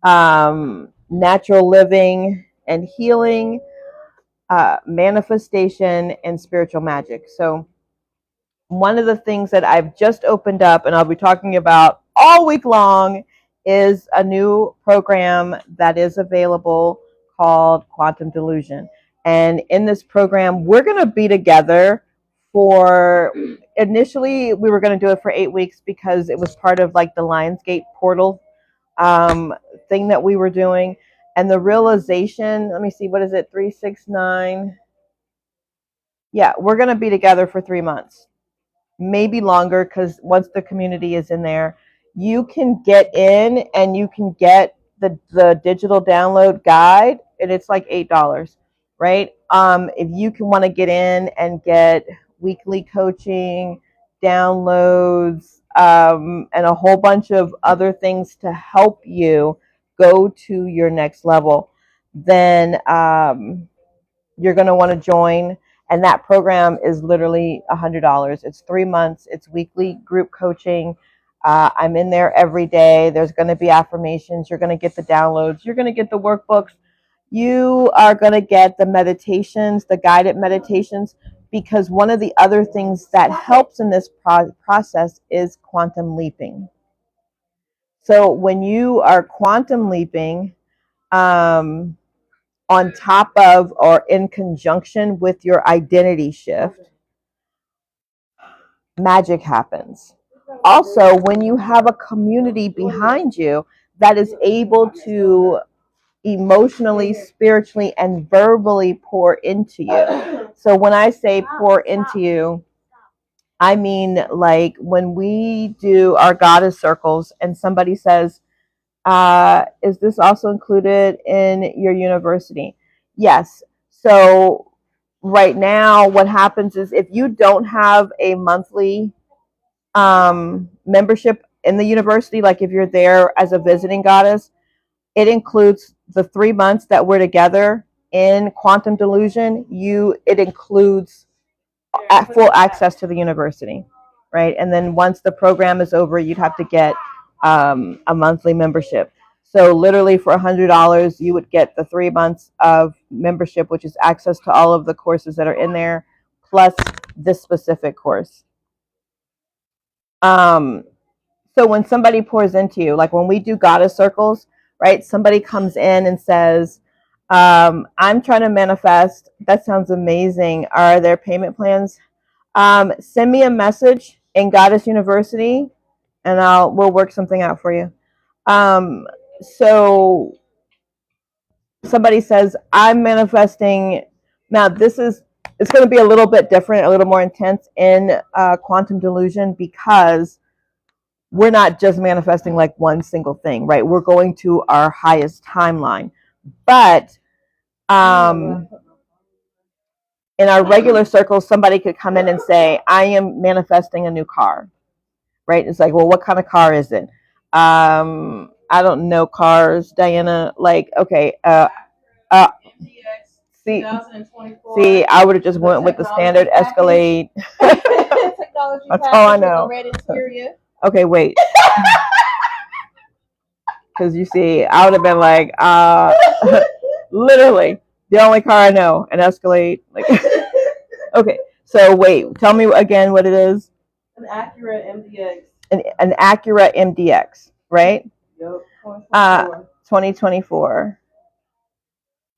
C: natural living and healing, manifestation, and spiritual magic. So one of the things that I've just opened up and I'll be talking about all week long is a new program that is available called Quantum Delusion. And in this program, we're going to be together for, initially, we were going to do it for 8 weeks because it was part of like the Lionsgate portal thing that we were doing. And the realization, let me see, what is it, 369? Yeah, we're going to be together for 3 months, maybe longer, because once the community is in there, you can get in and you can get the digital download guide, and it's like $8, right? If you can want to get in and get weekly coaching, downloads, and a whole bunch of other things to help you go to your next level, then you're going to want to join. And that program is literally $100. It's 3 months. It's weekly group coaching. I'm in there every day. There's going to be affirmations. You're going to get the downloads. You're going to get the workbooks. You are going to get the meditations, the guided meditations, because one of the other things that helps in this process is quantum leaping. So when you are quantum leaping, on top of or in conjunction with your identity shift, magic happens. Also, when you have a community behind you that is able to emotionally, spiritually, and verbally pour into you. So when I say pour into you, I mean like when we do our goddess circles and somebody says, is this also included in your university? Yes. So right now, what happens is if you don't have a monthly membership in the university, like if you're there as a visiting goddess, it includes the 3 months that we're together in Quantum Delusion. It includes full access to the university, right? And then once the program is over, you'd have to get a monthly membership. So literally for $100, you would get the 3 months of membership, which is access to all of the courses that are in there, plus this specific course. So when somebody pours into you, like when we do goddess circles, right? Somebody comes in and says, I'm trying to manifest. That sounds amazing. Are there payment plans? Send me a message in Goddess University, and we'll work something out for you. So somebody says, I'm manifesting. Now it's going to be a little bit different, a little more intense in Quantum Delusion, because we're not just manifesting like one single thing, right? We're going to our highest timeline. But in our regular circles, somebody could come in and say, I am manifesting a new car, right? It's like, well, what kind of car is it? I don't know cars, Diana. Like, okay, see, I would have just went with the standard Escalade. That's all I know. Okay, wait. Because you see, I would have been like, literally, the only car I know, an Escalade. Like, okay, so wait, tell me again what it is.
A: An Acura MDX.
C: An Acura MDX, right?
A: Yep.
C: 2024.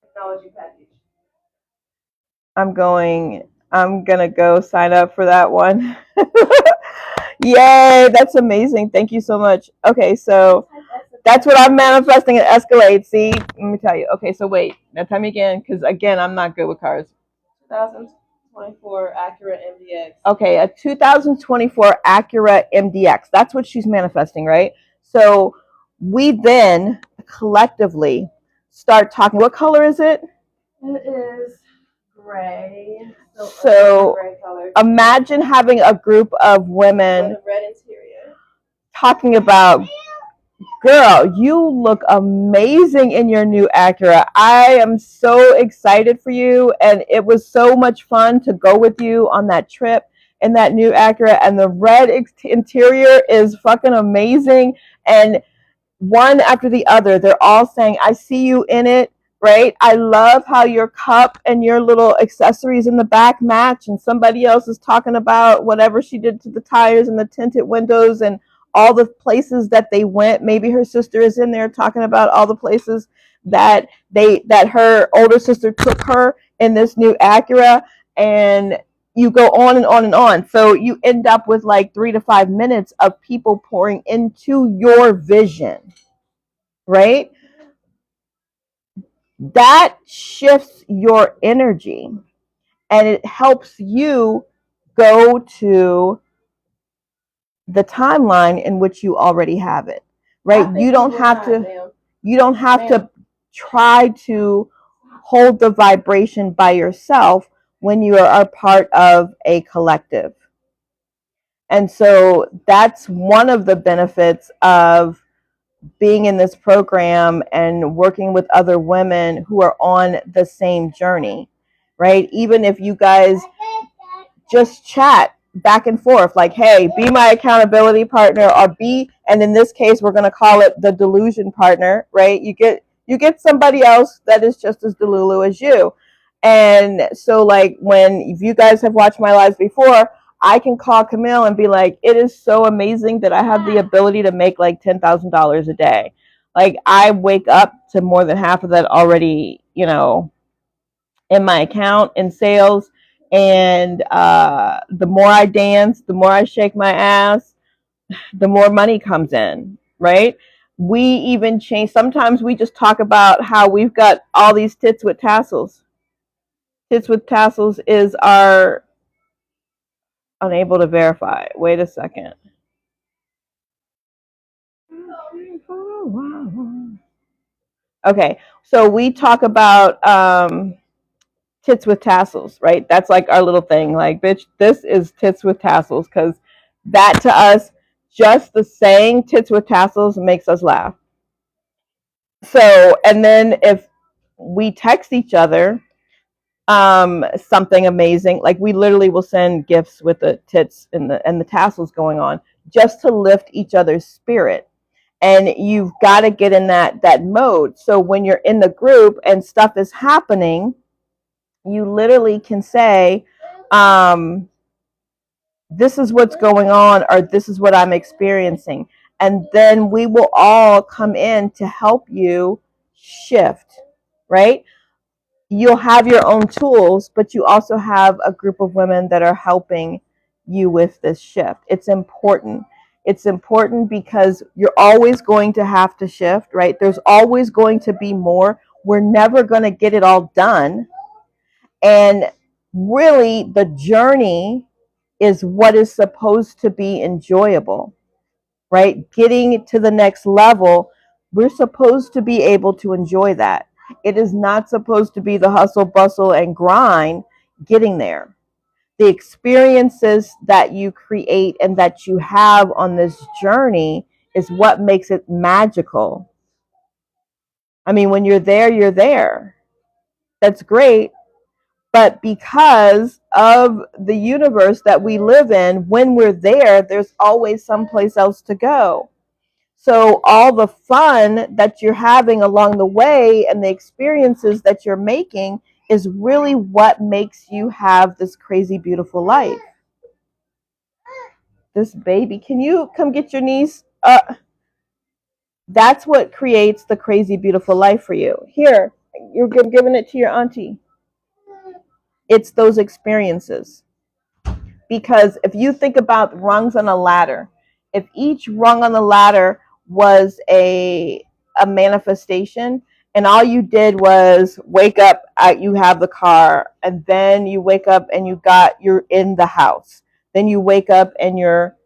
A: Technology package.
C: I'm gonna go sign up for that one. Yay, that's amazing. Thank you so much. Okay, so that's what I'm manifesting, an Escalade. See, let me tell you. Okay, so wait, now tell me again, because again, I'm not good with cars.
A: 2024 Acura MDX.
C: Okay, a 2024 Acura MDX. That's what she's manifesting, right? So we then collectively start talking. What color is it?
A: It is gray.
C: So
A: gray color.
C: Imagine having a group of women
A: with a red interior
C: talking about, girl, you look amazing in your new Acura. I am so excited for you, and it was so much fun to go with you on that trip in that new Acura, and the red interior is fucking amazing. And one after the other, they're all saying, I see you in it, right? I love how your cup and your little accessories in the back match, and somebody else is talking about whatever she did to the tires and the tinted windows and all the places that they went. Maybe her sister is in there talking about all the places that her older sister took her in this new Acura, and you go on and on and on. So you end up with like 3 to 5 minutes of people pouring into your vision, right? That shifts your energy. and it helps you go to the timeline in which you already have it, right? You don't have to try to hold the vibration by yourself when you are a part of a collective. And so that's one of the benefits of being in this program and working with other women who are on the same journey, right? Even if you guys just chat back and forth, like, hey, be my accountability partner, or be, and in this case, we're going to call it the delusion partner, right? You get somebody else that is just as delulu as you. And so, like, if you guys have watched my lives before, I can call Camille and be like, it is so amazing that I have the ability to make like $10,000 a day. Like, I wake up to more than half of that already, in my account in sales. And the more I dance, the more I shake my ass, the more money comes in, right? We even change. Sometimes we just talk about how we've got all these tits with tassels. Tits with tassels is our unable to verify. Wait a second. Okay, so we talk about tits with tassels, right? That's like our little thing. Like, bitch, this is tits with tassels, because that to us, just the saying tits with tassels makes us laugh. So, and then if we text each other something amazing, like we literally will send gifts with the tits and the tassels going on, just to lift each other's spirit. And you've got to get in that mode. So when you're in the group and stuff is happening, you literally can say, this is what's going on, or this is what I'm experiencing. And then we will all come in to help you shift, right? You'll have your own tools, but you also have a group of women that are helping you with this shift. It's important. It's important because you're always going to have to shift, right? There's always going to be more. We're never going to get it all done. And really, the journey is what is supposed to be enjoyable, right? Getting to the next level, we're supposed to be able to enjoy that. It is not supposed to be the hustle, bustle, and grind getting there. The experiences that you create and that you have on this journey is what makes it magical. I mean, when you're there, you're there. That's great. But because of the universe that we live in, when we're there, there's always someplace else to go. So all the fun that you're having along the way and the experiences that you're making is really what makes you have this crazy, beautiful life. This baby, can you come get your niece? That's what creates the crazy, beautiful life for you. Here, you're giving it to your auntie. It's those experiences. Because if you think about rungs on a ladder, if each rung on the ladder was a manifestation, and all you did was wake up, you have the car, and then you wake up and you're in the house. Then you wake up and you're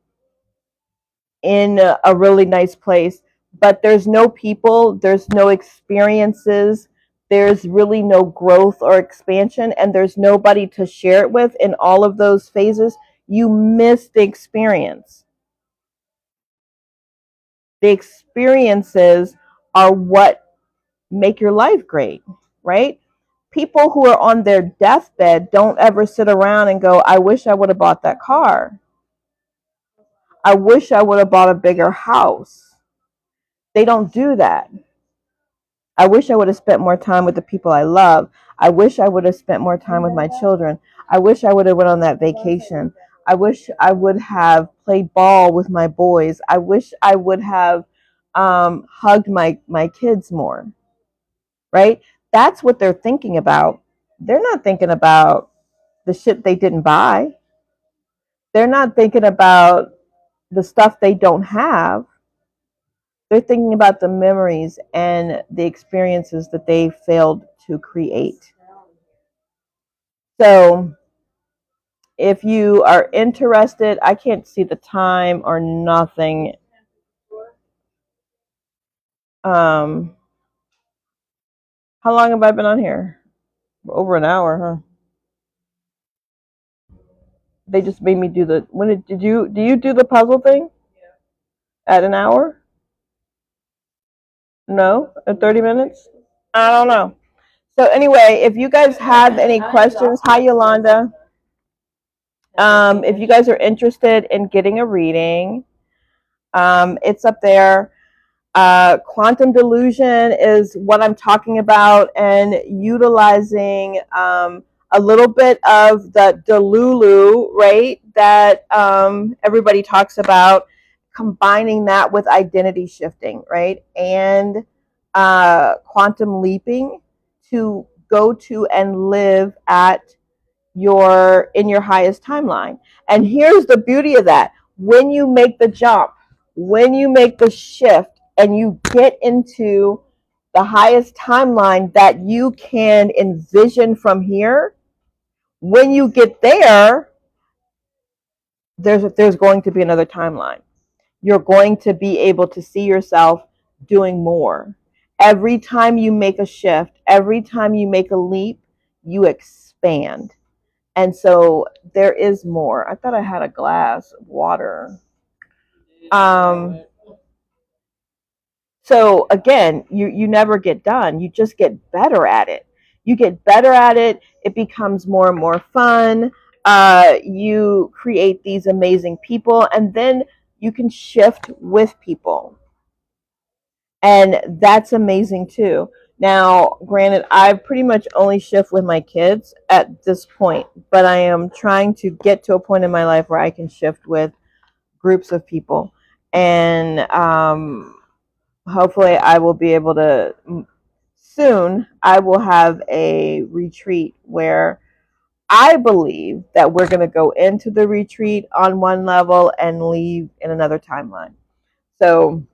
C: in a really nice place, but there's no people, there's no experiences, there's really no growth or expansion, and there's nobody to share it with in all of those phases. You miss the experience. The experiences are what make your life great, right? People who are on their deathbed don't ever sit around and go, I wish I would have bought that car. I wish I would have bought a bigger house. They don't do that. I wish I would have spent more time with the people I love. I wish I would have spent more time with my children. I wish I would have went on that vacation. I wish I would have played ball with my boys. I wish I would have hugged my kids more, right? That's what they're thinking about. They're not thinking about the shit they didn't buy. They're not thinking about the stuff they don't have. They're thinking about the memories and the experiences that they failed to create. So if you are interested, I can't see the time or nothing. How long have I been on here? Over an hour, huh? They just made me do the. Did you do the puzzle thing? At an hour? No, at 30 minutes? I don't know. So anyway, if you guys have any questions, hi Yolanda. If you guys are interested in getting a reading, it's up there. Quantum delusion is what I'm talking about, and utilizing a little bit of the delulu, right, that everybody talks about, combining that with identity shifting, right, and quantum leaping to go to and live at in your highest timeline. And here's the beauty of that. When you make the jump, when you make the shift and you get into the highest timeline that you can envision from here, when you get there, there's going to be another timeline. You're going to be able to see yourself doing more. Every time you make a shift, every time you make a leap, you expand. And so there is more. I thought I had a glass of water. So again, you never get done. You just get better at it. You get better at it. It becomes more and more fun. You create these amazing people, and then you can shift with people. And that's amazing too. Now, granted, I pretty much only shift with my kids at this point, but I am trying to get to a point in my life where I can shift with groups of people. And hopefully I will be able to, soon, I will have a retreat where I believe that we're going to go into the retreat on one level and leave in another timeline. So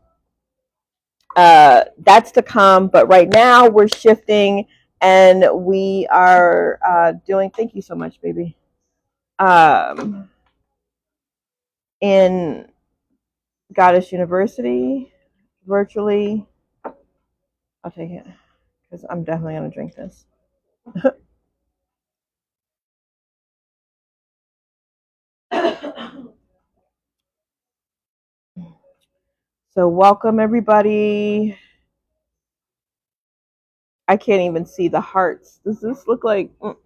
C: that's to come, but right now we're shifting, and we are doing, thank you so much, baby, in Goddess University virtually. I'll take it because I'm definitely going to drink this. So welcome everybody. I can't even see the hearts. Does this look like I'm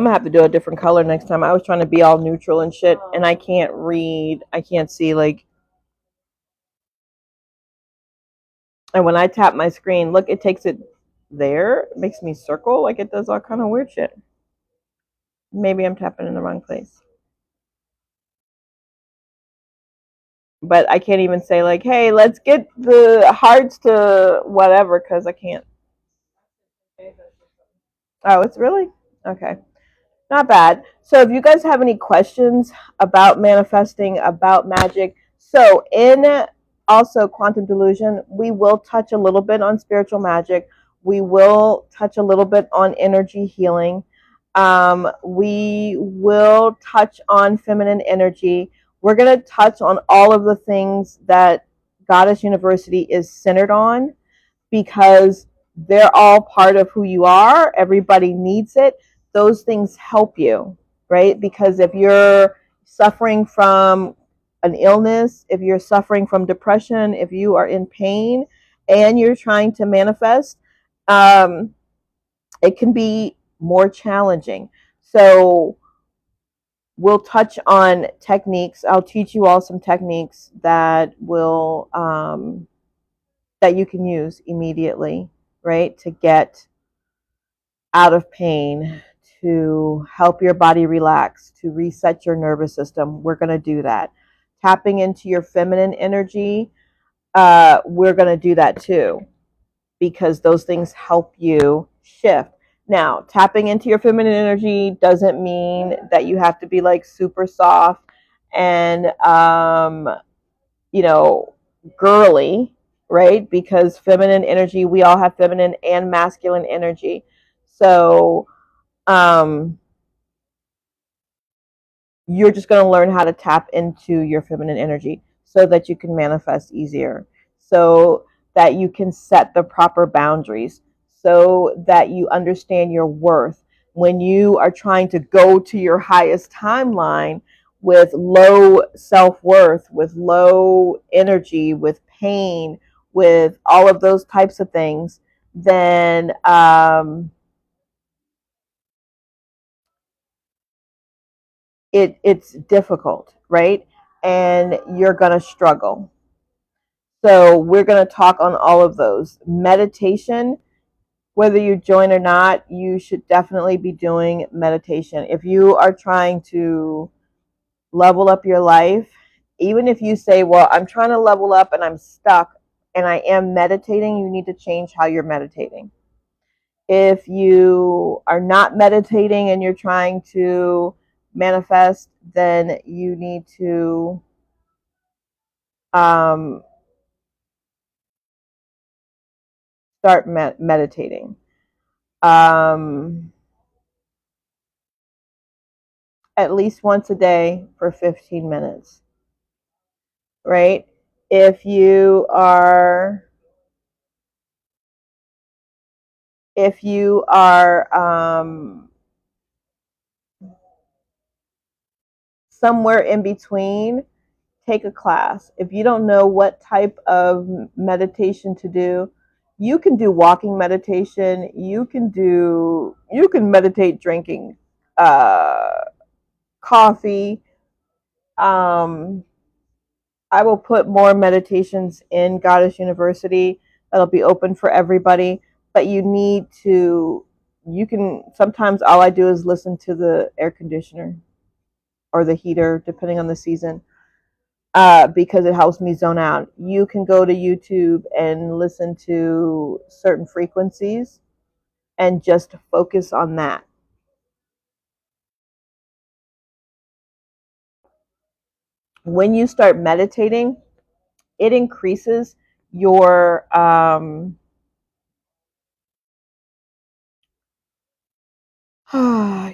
C: gonna have to do a different color next time. I was trying to be all neutral and shit, and I can't read. I can't see, like. And when I tap my screen, look, it takes it there. It makes me circle, like it does all kind of weird shit. Maybe I'm tapping in the wrong place. But I can't even say, like, hey, let's get the hearts to whatever, because I can't. Oh, it's really? Okay. Not bad. So if you guys have any questions about manifesting, about magic, so in also quantum delusion, we will touch a little bit on spiritual magic. We will touch a little bit on energy healing. We will touch on feminine energy. We're going to touch on all of the things that Goddess University is centered on, because they're all part of who you are. Everybody needs it. Those things help you, right? Because if you're suffering from an illness, if you're suffering from depression, if you are in pain and you're trying to manifest, it can be more challenging. So we'll touch on techniques. I'll teach you all some techniques that will that you can use immediately, right, to get out of pain, to help your body relax, to reset your nervous system. We're going to do that. Tapping into your feminine energy, we're going to do that too, because those things help you shift. Now, tapping into your feminine energy doesn't mean that you have to be like super soft and, girly, right? Because feminine energy, we all have feminine and masculine energy. So you're just going to learn how to tap into your feminine energy so that you can manifest easier, so that you can set the proper boundaries, so that you understand your worth. When you are trying to go to your highest timeline with low self-worth, with low energy, with pain, with all of those types of things, then it's difficult, right? And you're going to struggle. So we're going to talk on all of those. Meditation, whether you join or not, you should definitely be doing meditation. If you are trying to level up your life, even if you say, well, I'm trying to level up and I'm stuck and I am meditating, you need to change how you're meditating. If you are not meditating and you're trying to manifest, then you need to start meditating. At least once a day for 15 minutes, right? If you are somewhere in between, take a class. If you don't know what type of meditation to do, you can do walking meditation. You can meditate drinking coffee. I will put more meditations in Goddess University that'll be open for everybody, but you can, sometimes all I do is listen to the air conditioner or the heater, depending on the season, because it helps me zone out. You can go to YouTube and listen to certain frequencies and just focus on that. When you start meditating, it increases your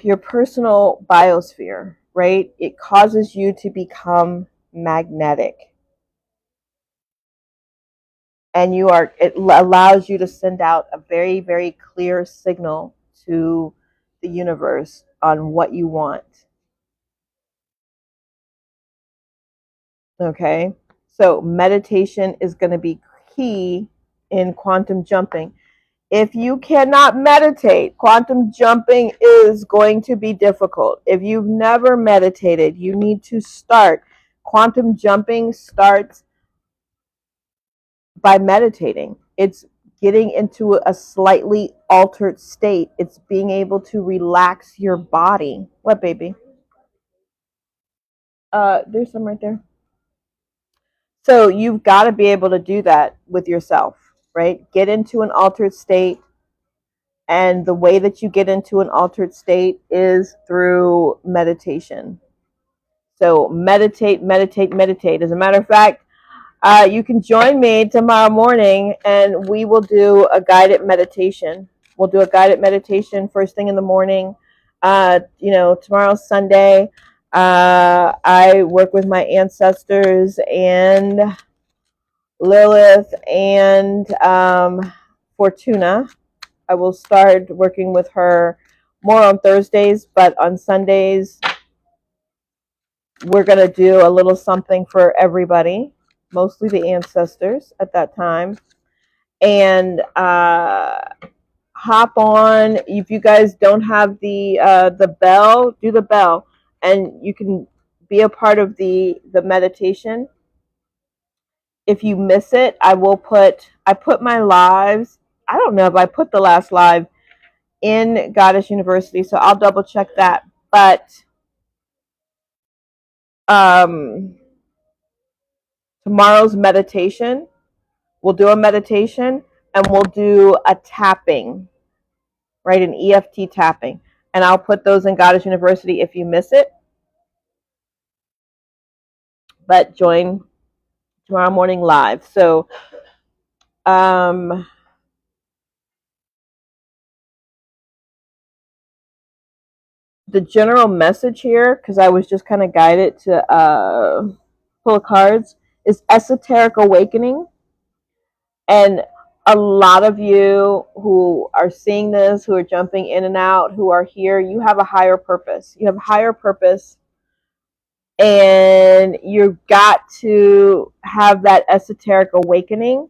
C: your personal biosphere, right? It causes you to become magnetic. And it allows you to send out a very, very clear signal to the universe on what you want. Okay? So meditation is going to be key in quantum jumping. If you cannot meditate, quantum jumping is going to be difficult. If you've never meditated, you need to start. Quantum jumping starts by meditating. It's getting into a slightly altered state. It's being able to relax your body. What, baby? There's some right there. So you've got to be able to do that with yourself, right? Get into an altered state. And the way that you get into an altered state is through meditation. So meditate, meditate, meditate. As a matter of fact, you can join me tomorrow morning and we will do a guided meditation. We'll do a guided meditation first thing in the morning. Tomorrow's Sunday. I work with my ancestors and Lilith and Fortuna. I will start working with her more on Thursdays, but on Sundays, we're going to do a little something for everybody, mostly the ancestors at that time. And hop on. If you guys don't have the bell, do the bell, and you can be a part of the meditation. If you miss it, I put my lives. I don't know if I put the last live in Goddess University, so I'll double check that. But tomorrow's meditation, we'll do a meditation and we'll do a tapping, right? An EFT tapping. And I'll put those in Goddess University if you miss it. But join tomorrow morning live. So the general message here, because I was just kind of guided to pull cards, is esoteric awakening. And a lot of you who are seeing this, who are jumping in and out, who are here, you have a higher purpose. You have a higher purpose, and you've got to have that esoteric awakening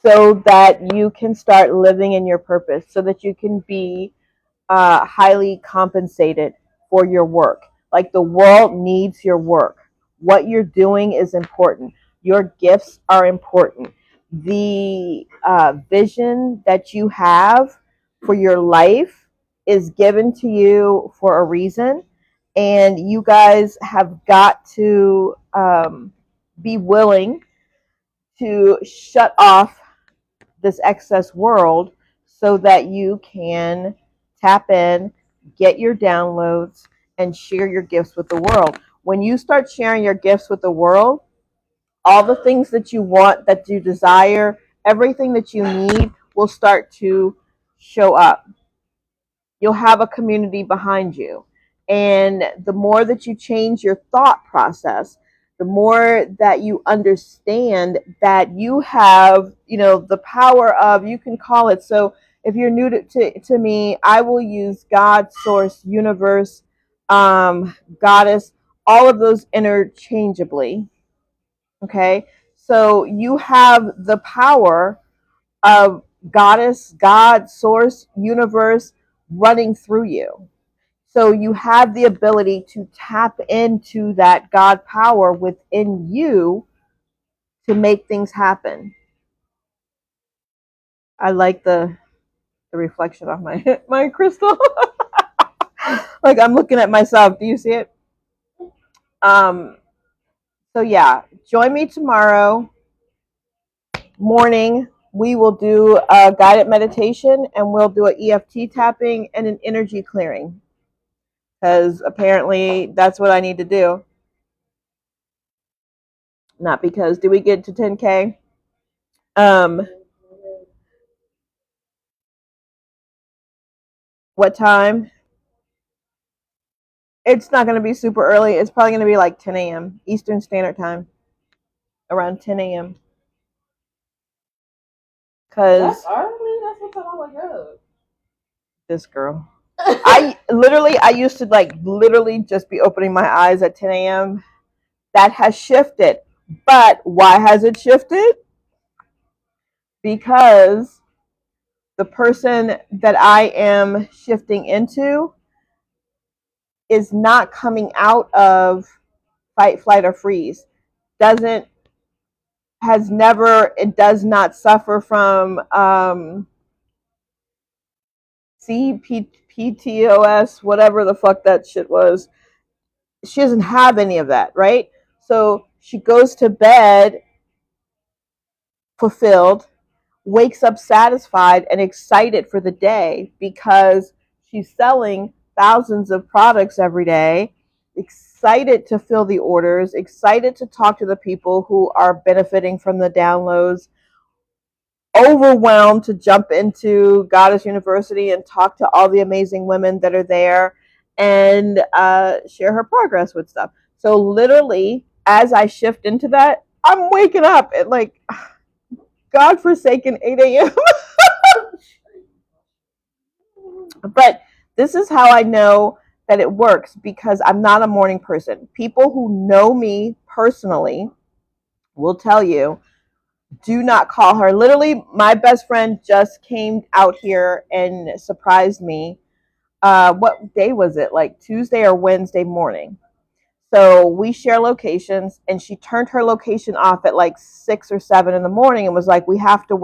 C: so that you can start living in your purpose, so that you can be highly compensated for your work. Like, the world needs your work. What you're doing is important. Your gifts are important. The vision that you have for your life is given to you for a reason. And you guys have got to be willing to shut off this excess world so that you can tap in, get your downloads, and share your gifts with the world. When you start sharing your gifts with the world, all the things that you want, that you desire, everything that you need will start to show up. You'll have a community behind you. And the more that you change your thought process, the more that you understand that you have, the power of, you can call it. So if you're new to me, I will use God, source, universe, goddess, all of those interchangeably. Okay. So you have the power of goddess, God, source, universe running through you. So you have the ability to tap into that God power within you to make things happen. I like the reflection of my my crystal. Like, I'm looking at myself. Do you see it? So yeah, join me tomorrow morning. We will do a guided meditation, and we'll do an EFT tapping and an energy clearing, because apparently that's what I need to do. Not because, do we get to 10K? What time? It's not going to be super early. It's probably going to be like 10 a.m. Eastern Standard Time. Around 10 a.m. Because
A: That's early. That's what time I wake up.
C: This girl. I used to literally just be opening my eyes at 10 a.m. That has shifted. But why has it shifted? Because the person that I am shifting into is not coming out of fight, flight, or freeze. It does not suffer from PTOS, whatever the fuck that shit was. She doesn't have any of that, right? So she goes to bed fulfilled, wakes up satisfied and excited for the day because she's selling thousands of products every day, excited to fill the orders, excited to talk to the people who are benefiting from the downloads, overwhelmed to jump into Goddess University and talk to all the amazing women that are there and share her progress with stuff. So literally, as I shift into that, I'm waking up at like godforsaken 8 a.m. But this is how I know that it works, because I'm not a morning person. People who know me personally will tell you, do not call her. Literally, my best friend just came out here and surprised me. What day was it? Like Tuesday or Wednesday morning. So we share locations, and she turned her location off at like 6 or 7 in the morning and was like, we have to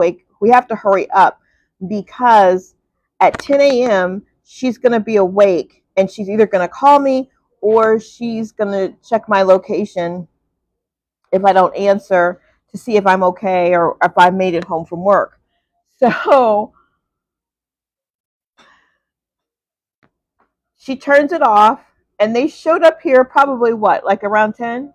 C: hurry up, because at 10 a.m. she's going to be awake, and she's either going to call me or she's going to check my location if I don't answer, to see if I'm okay or if I made it home from work. So she turns it off, and they showed up here probably like around 10?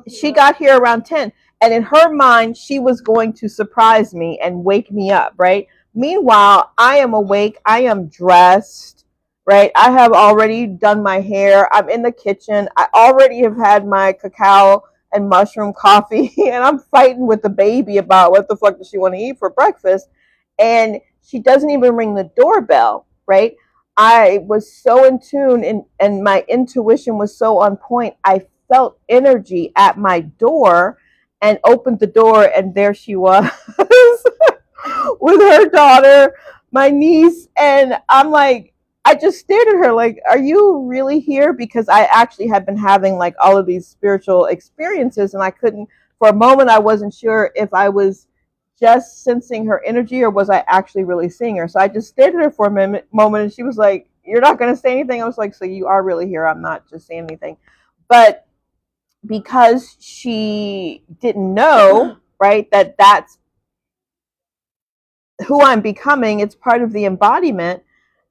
C: She got here around 10. And in her mind, she was going to surprise me and wake me up, right? Meanwhile, I am awake. I am dressed. right? I have already done my hair. I'm in the kitchen. I already have had my cacao and mushroom coffee, and I'm fighting with the baby about what the fuck does she want to eat for breakfast. And she doesn't even ring the doorbell, right? I was so in tune, and my intuition was so on point. I felt energy at my door and opened the door, and there she was with her daughter, my niece. And I'm like, I just stared at her like, are you really here? Because I actually had been having like all of these spiritual experiences, and I couldn't, for a moment, I wasn't sure if I was just sensing her energy or was I actually really seeing her. So I just stared at her for a moment, and she was like, you're not going to say anything? I was like, so you are really here. I'm not just saying anything. But because she didn't know, right, that that's who I'm becoming, it's part of the embodiment,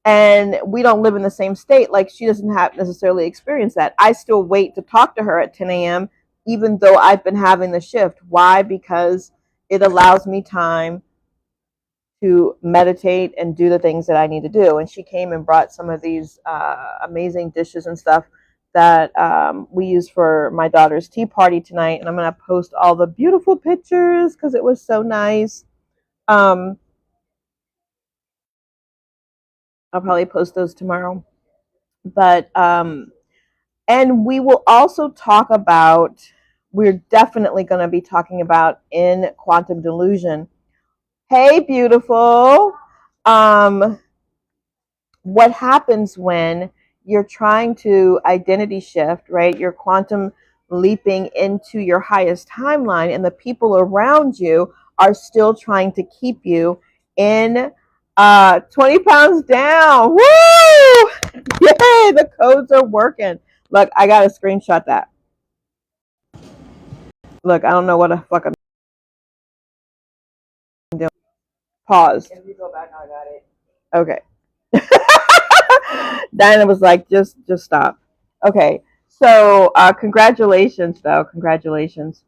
C: and we don't live in the same state. Like, she doesn't have necessarily experience that. I still wait to talk to her at 10 a.m. even though I've been having the shift. Why? Because it allows me time to meditate and do the things that I need to do. And she came and brought some of these amazing dishes and stuff that we used for my daughter's tea party tonight. And I'm going to post all the beautiful pictures because it was so nice. I'll probably post those tomorrow. But and we will also talk about, we're definitely going to be talking about in quantum delusion. Hey, beautiful. What happens when you're trying to identity shift, right? You're quantum leaping into your highest timeline, and the people around you are still trying to keep you in 20 pounds down. Woo! Yay, the codes are working. Look, I got to screenshot that. Look, I don't know what the fuck I'm doing. Pause. If you go back, I got it. Okay. Diana was like, just stop. Okay. So congratulations, though. Congratulations.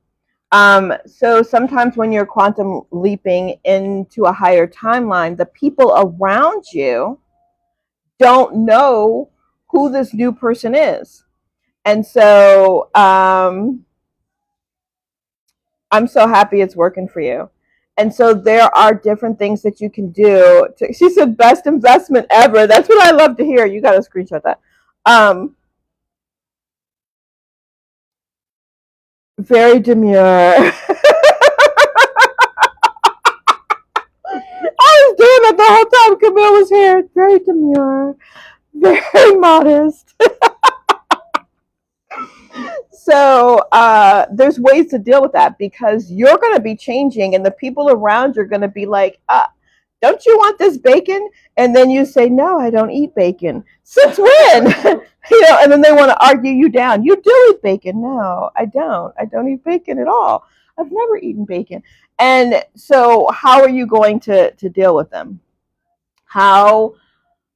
C: So sometimes when you're quantum leaping into a higher timeline, the people around you don't know who this new person is. And so I'm so happy it's working for you. And so there are different things that you can do. She said, best investment ever. That's what I love to hear. You got to screenshot that. Very demure. I was doing that the whole time Camille was here. Very demure. Very modest. So there's ways to deal with that, because you're going to be changing, and the people around you are going to be like, don't you want this bacon? And then you say, no, I don't eat bacon. Since when? And then they want to argue you down. You do eat bacon. No, I don't. I don't eat bacon at all. I've never eaten bacon. And so how are you going to deal with them? How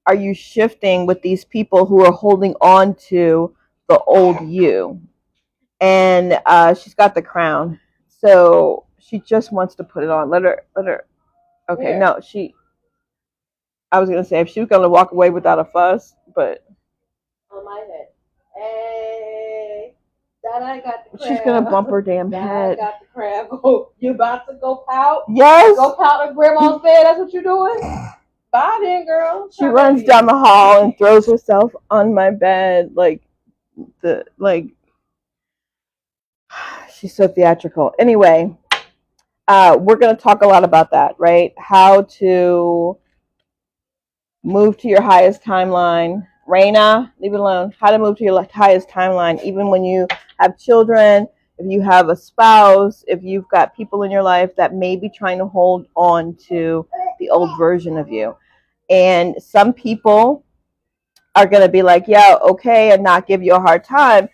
C: are you shifting with these people who are holding on to the old you? And she's got the crown, so she just wants to put it on. Let her. Okay, yeah. No, I was gonna say if she was gonna walk away without a fuss, but
A: on my head. Hey, that I got the crab.
C: She's gonna bump her damn head.
A: I got the crab. You about to go pout?
C: Yes.
A: Go pout on grandma's bed. That's what you're doing. Bye then, girl.
C: She runs down the hall and throws herself on my bed like. She's so theatrical. Anyway, we're going to talk a lot about that, right? How to move to your highest timeline. Raina, leave it alone. How to move to your highest timeline, even when you have children, if you have a spouse, if you've got people in your life that may be trying to hold on to the old version of you. And some people are going to be like, yeah, okay, and not give you a hard time.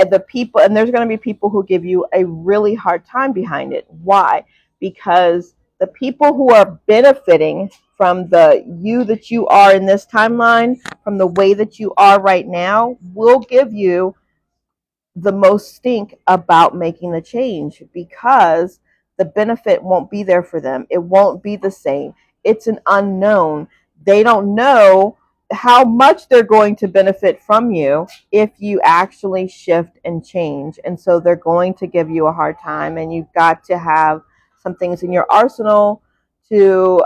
C: And there's going to be people who give you a really hard time behind it. Why? Because the people who are benefiting from the you that you are in this timeline, from the way that you are right now, will give you the most stink about making the change, because the benefit won't be there for them. It won't be the same. It's an unknown. They don't know how much they're going to benefit from you if you actually shift and change. And so they're going to give you a hard time, and you've got to have some things in your arsenal to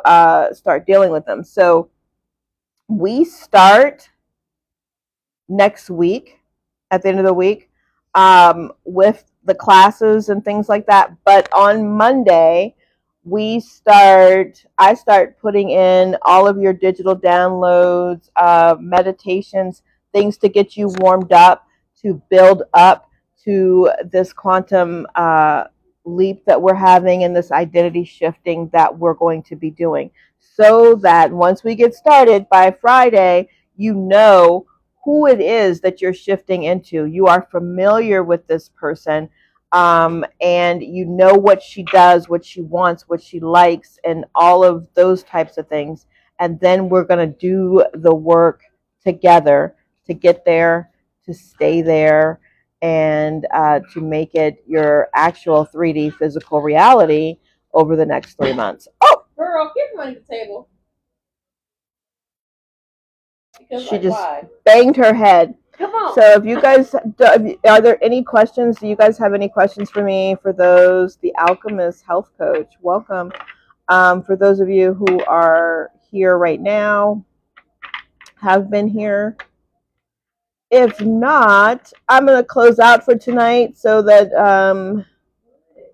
C: start dealing with them. So we start next week, at the end of the week, with the classes and things like that. But on Monday, I start putting in all of your digital downloads, meditations, things to get you warmed up, to build up to this quantum leap that we're having, and this identity shifting that we're going to be doing, so that once we get started by Friday, you know who it is that you're shifting into. You are familiar with this person, and you know what she does, what she wants, what she likes, and all of those types of things. And then we're going to do the work together to get there, to stay there, and to make it your actual 3D physical reality over the next 3 months. Oh,
A: Girl, keep money at the table. Because,
C: she just banged her head.
A: Come on.
C: So if you guys, are there any questions? Do you guys have any questions for me? For those, the Alchemist Health Coach, welcome. For those of you who are here right now, have been here. If not, I'm going to close out for tonight so that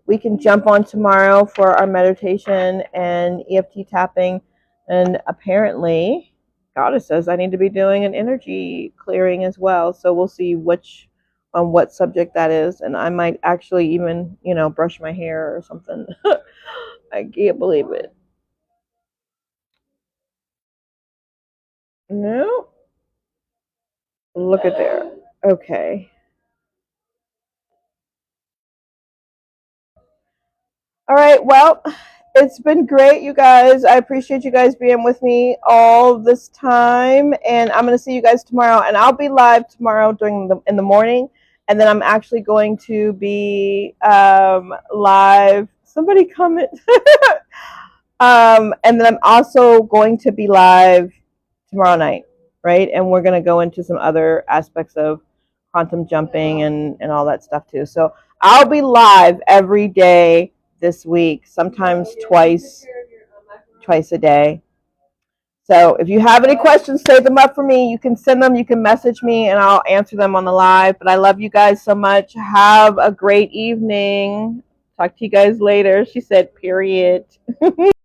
C: we can jump on tomorrow for our meditation and EFT tapping. And apparently, Goddess says I need to be doing an energy clearing as well. So we'll see on what subject that is. And I might actually even, brush my hair or something. I can't believe it. No. Look at there. Okay. All right. Well, it's been great, you guys. I appreciate you guys being with me all this time, and I'm going to see you guys tomorrow. And I'll be live tomorrow in the morning, and then I'm actually going to be live. Somebody comment. And then I'm also going to be live tomorrow night, right? And we're going to go into some other aspects of quantum jumping and all that stuff too. So I'll be live every day this week, sometimes twice a day. So if you have any questions, save them up for me. You can send them, you can message me, and I'll answer them on the live. But I love you guys so much. Have a great evening. Talk to you guys later. She said, period.